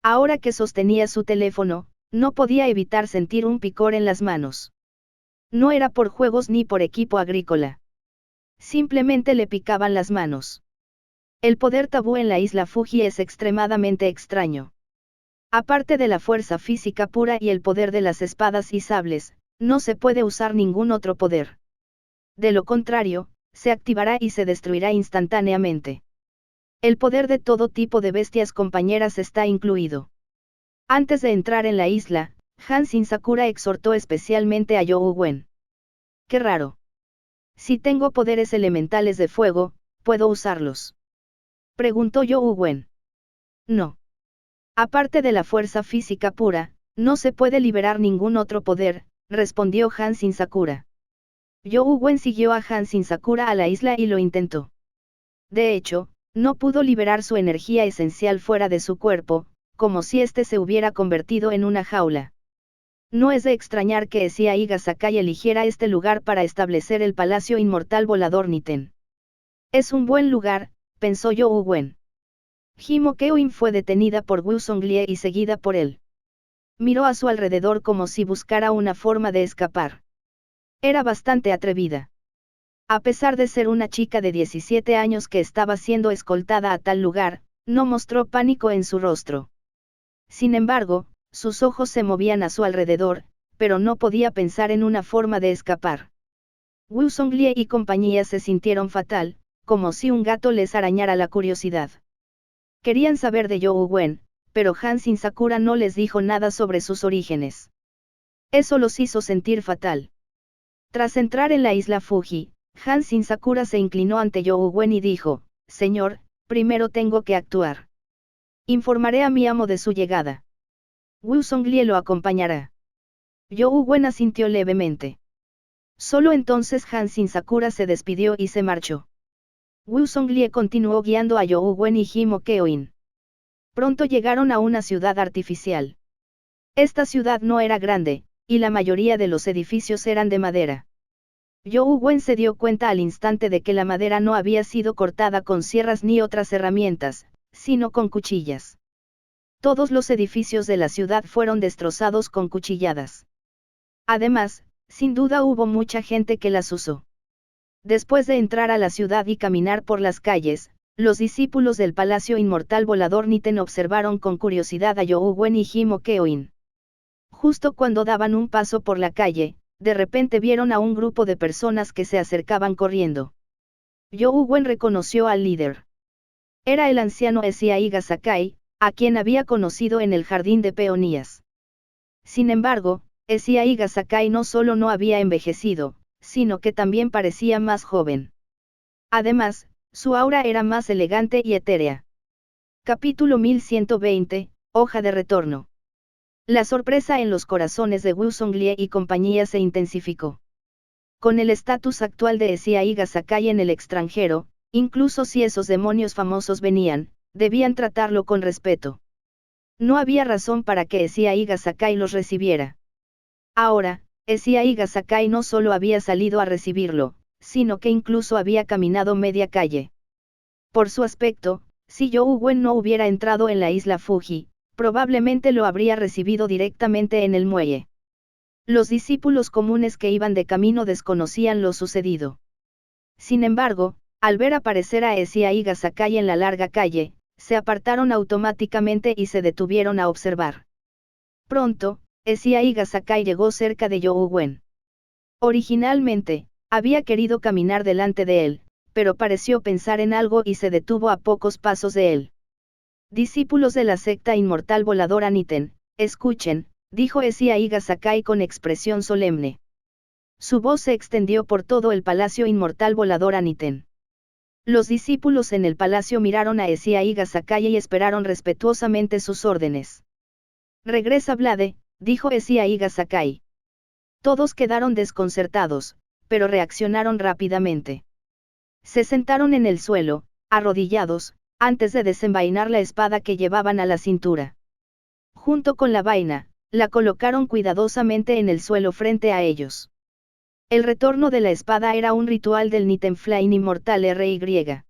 Ahora que sostenía su teléfono, no podía evitar sentir un picor en las manos. No era por juegos ni por equipo agrícola. Simplemente le picaban las manos. El poder tabú en la isla Fuji es extremadamente extraño. Aparte de la fuerza física pura y el poder de las espadas y sables, no se puede usar ningún otro poder. De lo contrario, se activará y se destruirá instantáneamente. El poder de todo tipo de bestias compañeras está incluido. Antes de entrar en la isla, Hansin Sakura exhortó especialmente a Youwen. ¡Qué raro! Si tengo poderes elementales de fuego, ¿puedo usarlos?, preguntó Youwen. No. Aparte de la fuerza física pura, no se puede liberar ningún otro poder, respondió Hansin Sakura. Youwen siguió a Hansin Sakura a la isla y lo intentó. De hecho, no pudo liberar su energía esencial fuera de su cuerpo, como si éste se hubiera convertido en una jaula. No es de extrañar que Esiaiga Sakai eligiera este lugar para establecer el Palacio Inmortal Volador Niten. Es un buen lugar, pensó Youwen. Himo Keoin fue detenida por Wu Songlie y seguida por él. Miró a su alrededor como si buscara una forma de escapar. Era bastante atrevida. A pesar de ser una chica de 17 años que estaba siendo escoltada a tal lugar, no mostró pánico en su rostro. Sin embargo, sus ojos se movían a su alrededor, pero no podía pensar en una forma de escapar. Wu Songlie y compañía se sintieron fatal, como si un gato les arañara la curiosidad. Querían saber de Youwen, pero Hansin Sakura no les dijo nada sobre sus orígenes. Eso los hizo sentir fatal. Tras entrar en la isla Fuji, Hansin Sakura se inclinó ante Youwen y dijo, «Señor, primero tengo que actuar. Informaré a mi amo de su llegada. Wu Songlie lo acompañará». Youwen asintió levemente. Solo entonces Hansin Sakura se despidió y se marchó. Wu Songlie continuó guiando a Youwen y Himo Keoin. Pronto llegaron a una ciudad artificial. Esta ciudad no era grande, y la mayoría de los edificios eran de madera. Youwen se dio cuenta al instante de que la madera no había sido cortada con sierras ni otras herramientas, sino con cuchillas. Todos los edificios de la ciudad fueron destrozados con cuchilladas. Además, sin duda hubo mucha gente que las usó. Después de entrar a la ciudad y caminar por las calles, los discípulos del Palacio Inmortal Volador Niten observaron con curiosidad a Youwen y Himo Keoin. Justo cuando daban un paso por la calle, de repente vieron a un grupo de personas que se acercaban corriendo. Youwen reconoció al líder. Era el anciano Esiaiga Sakai, a quien había conocido en el jardín de peonías. Sin embargo, Esiaiga Sakai no solo no había envejecido, sino que también parecía más joven. Además, su aura era más elegante y etérea. Capítulo 1120, Hoja de retorno. La sorpresa en los corazones de Wu Songlie y compañía se intensificó. Con el estatus actual de Sia Iga Sakai en el extranjero, incluso si esos demonios famosos venían, debían tratarlo con respeto. No había razón para que Sia Iga Sakai los recibiera. Ahora, Sia Iga Sakai no solo había salido a recibirlo, sino que incluso había caminado media calle. Por su aspecto, si Youwen Wen no hubiera entrado en la isla Fuji, probablemente lo habría recibido directamente en el muelle. Los discípulos comunes que iban de camino desconocían lo sucedido. Sin embargo, al ver aparecer a Sia Iga Sakai en la larga calle, se apartaron automáticamente y se detuvieron a observar. Pronto, Sia Iga Sakai llegó cerca de Youwen Wen. Originalmente, había querido caminar delante de él, pero pareció pensar en algo y se detuvo a pocos pasos de él. Discípulos de la secta inmortal voladora Niten, escuchen, dijo Sia Iga Sakai con expresión solemne. Su voz se extendió por todo el palacio inmortal voladora Niten. Los discípulos en el palacio miraron a Sia Iga Sakai y esperaron respetuosamente sus órdenes. Regresa Blade, dijo Sia Iga Sakai. Todos quedaron desconcertados, pero reaccionaron rápidamente. Se sentaron en el suelo, arrodillados, antes de desenvainar la espada que llevaban a la cintura. Junto con la vaina, la colocaron cuidadosamente en el suelo frente a ellos. El retorno de la espada era un ritual del Niten Flame inmortal RY.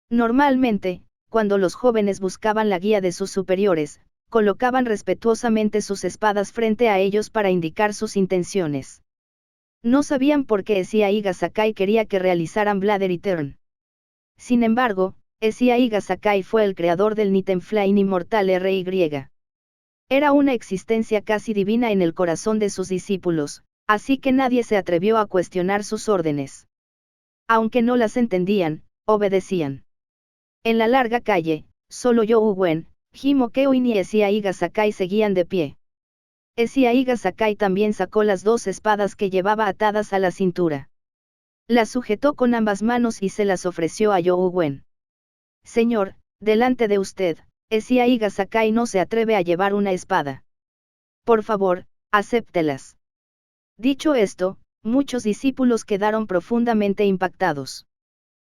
Normalmente, cuando los jóvenes buscaban la guía de sus superiores, colocaban respetuosamente sus espadas frente a ellos para indicar sus intenciones. No sabían por qué Sia Iga Sakai quería que realizaran Blade Return. Sin embargo, Sia Iga Sakai fue el creador del Niten Flame inmortal RY. Era una existencia casi divina en el corazón de sus discípulos, así que nadie se atrevió a cuestionar sus órdenes. Aunque no las entendían, obedecían. En la larga calle, solo Youwen Wen, Himokeo-in y Sia Iga Sakai seguían de pie. Sia Iga Sakai también sacó las dos espadas que llevaba atadas a la cintura. Las sujetó con ambas manos y se las ofreció a Youwen Wen. Señor, delante de usted, Sia Iga Sakai no se atreve a llevar una espada. Por favor, acéptelas. Dicho esto, muchos discípulos quedaron profundamente impactados.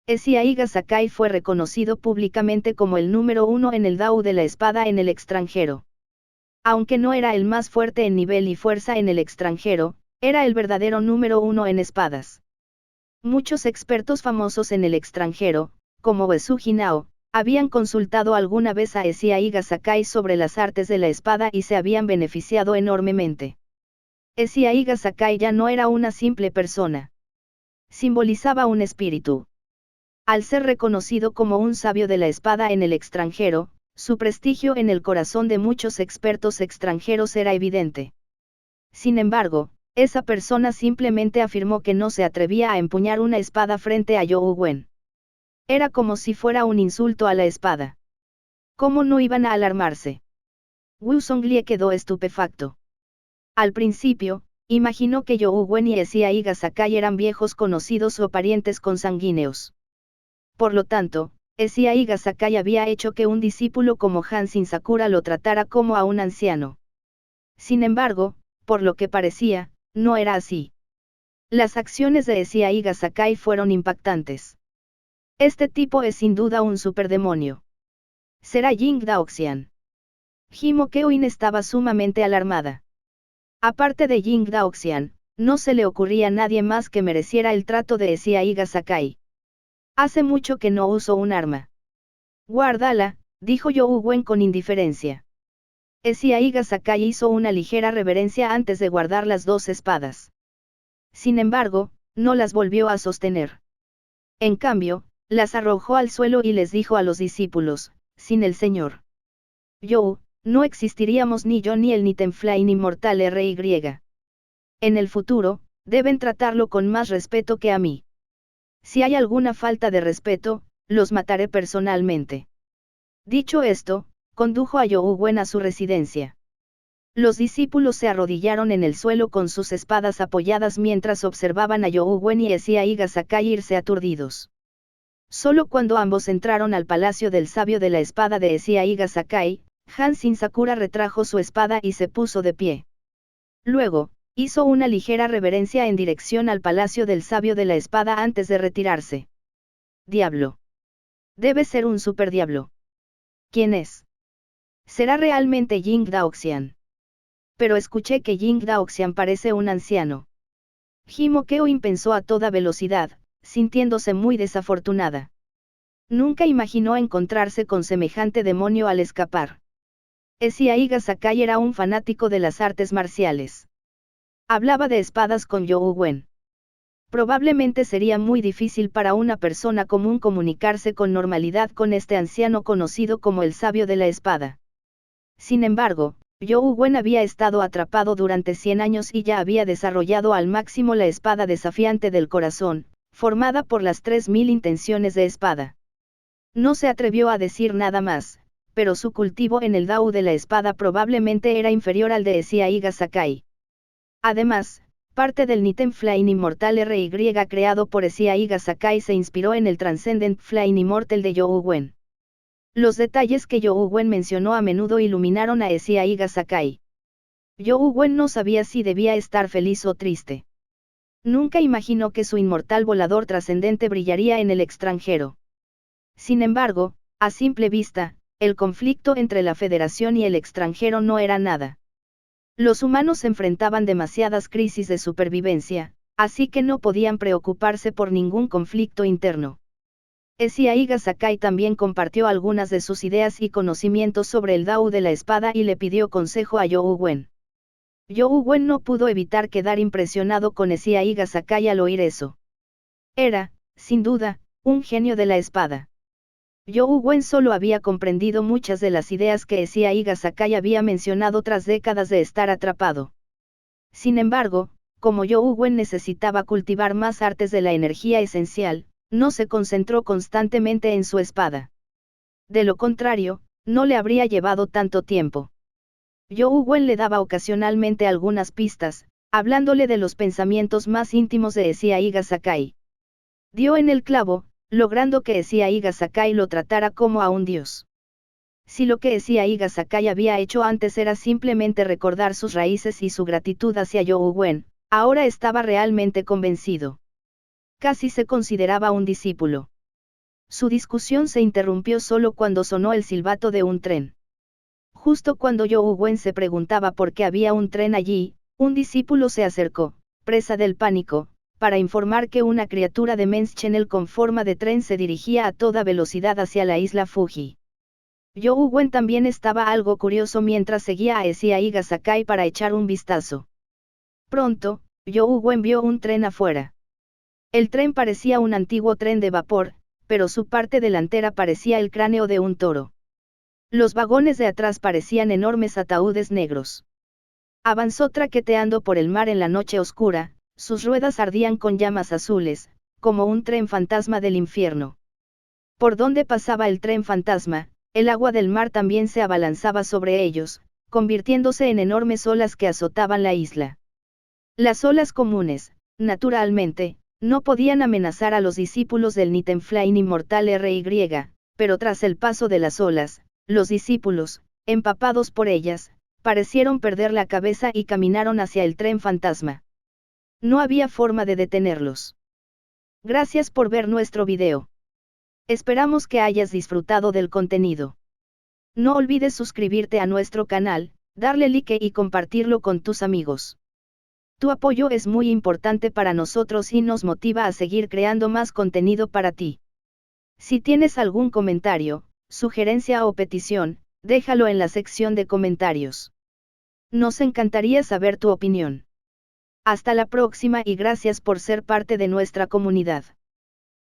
Sia Iga Sakai fue reconocido públicamente como el número 1 en el Dao de la espada en el extranjero. Aunque no era el más fuerte en nivel y fuerza en el extranjero, era el verdadero número 1 en espadas. Muchos expertos famosos en el extranjero, como Uesugi Nao, habían consultado alguna vez a Sia Iga Sakai sobre las artes de la espada y se habían beneficiado enormemente. Sia Iga Sakai ya no era una simple persona. Simbolizaba un espíritu. Al ser reconocido como un sabio de la espada en el extranjero, su prestigio en el corazón de muchos expertos extranjeros era evidente. Sin embargo, esa persona simplemente afirmó que no se atrevía a empuñar una espada frente a Youwen Wen. Era como si fuera un insulto a la espada. ¿Cómo no iban a alarmarse? Wu Zhonglie quedó estupefacto. Al principio, imaginó que Youwen Wen y Sia Iga Sakai eran viejos conocidos o parientes consanguíneos. Por lo tanto, Sia Iga Sakai había hecho que un discípulo como Hansin Sakura lo tratara como a un anciano. Sin embargo, por lo que parecía, no era así. Las acciones de Sia Iga Sakai fueron impactantes. Este tipo es sin duda un superdemonio. ¿Será Jing Daoxian? Himokeo-in estaba sumamente alarmada. Aparte de Jing Daoxian, no se le ocurría a nadie más que mereciera el trato de Sia Iga Sakai. Hace mucho que no uso un arma. Guárdala, dijo Youwen Wen con indiferencia. Sia Iga Sakai hizo una ligera reverencia antes de guardar las dos espadas. Sin embargo, no las volvió a sostener. En cambio, las arrojó al suelo y les dijo a los discípulos, sin el Señor You, no existiríamos ni yo ni el Niten Flame inmortal RY. En el futuro, deben tratarlo con más respeto que a mí. Si hay alguna falta de respeto, los mataré personalmente. Dicho esto, condujo a Youwen Wen a su residencia. Los discípulos se arrodillaron en el suelo con sus espadas apoyadas mientras observaban a Youwen Wen y Sia Iga Sakai irse aturdidos. Solo cuando ambos entraron al palacio del sabio de la espada de Sia Iga Sakai, Hansin Sakura retrajo su espada y se puso de pie. Luego, Hizo una ligera reverencia en dirección al palacio del sabio de la espada antes de retirarse. Diablo. Debe ser un superdiablo. ¿Quién es? ¿Será realmente Ying Daoxian? Pero escuché que Ying Daoxian parece un anciano. Jimo Keoin pensó a toda velocidad, sintiéndose muy desafortunada. Nunca imaginó encontrarse con semejante demonio al escapar. Esiaiga Sakai era un fanático de las artes marciales. Hablaba de espadas con Youwen Wen. Probablemente sería muy difícil para una persona común comunicarse con normalidad con este anciano conocido como el sabio de la espada. Sin embargo, Youwen Wen había estado atrapado durante 100 años y ya había desarrollado al máximo la espada desafiante del corazón, formada por las 3000 intenciones de espada. No se atrevió a decir nada más, pero su cultivo en el Dao de la espada probablemente era inferior al de Esiaiga Sakai. Además, parte del Nitem Flame Immortal RY creado por Esiaiga Sakai se inspiró en el Transcendent Flame Immortal de Youwen Wen. Los detalles que Youwen Wen mencionó a menudo iluminaron a Esiaiga Sakai. Youwen Wen no sabía si debía estar feliz o triste. Nunca imaginó que su inmortal volador trascendente brillaría en el extranjero. Sin embargo, a simple vista, el conflicto entre la Federación y el extranjero no era nada. Los humanos enfrentaban demasiadas crisis de supervivencia, así que no podían preocuparse por ningún conflicto interno. Esiaiga Sakai también compartió algunas de sus ideas y conocimientos sobre el Dao de la espada y le pidió consejo a Youwen Wen. Youwen Wen no pudo evitar quedar impresionado con Esiaiga Sakai al oír eso. Era, sin duda, un genio de la espada. Youwen Wen solo había comprendido muchas de las ideas que Esiaiga Sakai había mencionado tras décadas de estar atrapado. Sin embargo, como Youwen Wen necesitaba cultivar más artes de la energía esencial, no se concentró constantemente en su espada. De lo contrario, no le habría llevado tanto tiempo. Youwen Wen le daba ocasionalmente algunas pistas, hablándole de los pensamientos más íntimos de Esiaiga Sakai. Dio en el clavo, logrando que Esiaiga Sakai lo tratara como a un dios. Si lo que Esiaiga Sakai había hecho antes era simplemente recordar sus raíces y su gratitud hacia Youwen Wen, ahora estaba realmente convencido. Casi se consideraba un discípulo. Su discusión se interrumpió solo cuando sonó el silbato de un tren. Justo cuando Youwen Wen se preguntaba por qué había un tren allí, un discípulo se acercó, presa del pánico, para informar que una criatura de Men's Channel con forma de tren se dirigía a toda velocidad hacia la isla Fuji. Youwen Wen también estaba algo curioso mientras seguía a Esiaiga Sakai para echar un vistazo. Pronto, Youwen Wen vio un tren afuera. El tren parecía un antiguo tren de vapor, pero su parte delantera parecía el cráneo de un toro. Los vagones de atrás parecían enormes ataúdes negros. Avanzó traqueteando por el mar en la noche oscura. Sus ruedas ardían con llamas azules, como un tren fantasma del infierno. Por donde pasaba el tren fantasma, el agua del mar también se abalanzaba sobre ellos, convirtiéndose en enormes olas que azotaban la isla. Las olas comunes, naturalmente, no podían amenazar a los discípulos del Nitem Flame Immortal RY, pero tras el paso de las olas, los discípulos, empapados por ellas, parecieron perder la cabeza y caminaron hacia el tren fantasma. No había forma de detenerlos. Gracias por ver nuestro video. Esperamos que hayas disfrutado del contenido. No olvides suscribirte a nuestro canal, darle like y compartirlo con tus amigos. Tu apoyo es muy importante para nosotros y nos motiva a seguir creando más contenido para ti. Si tienes algún comentario, sugerencia o petición, déjalo en la sección de comentarios. Nos encantaría saber tu opinión. Hasta la próxima y gracias por ser parte de nuestra comunidad.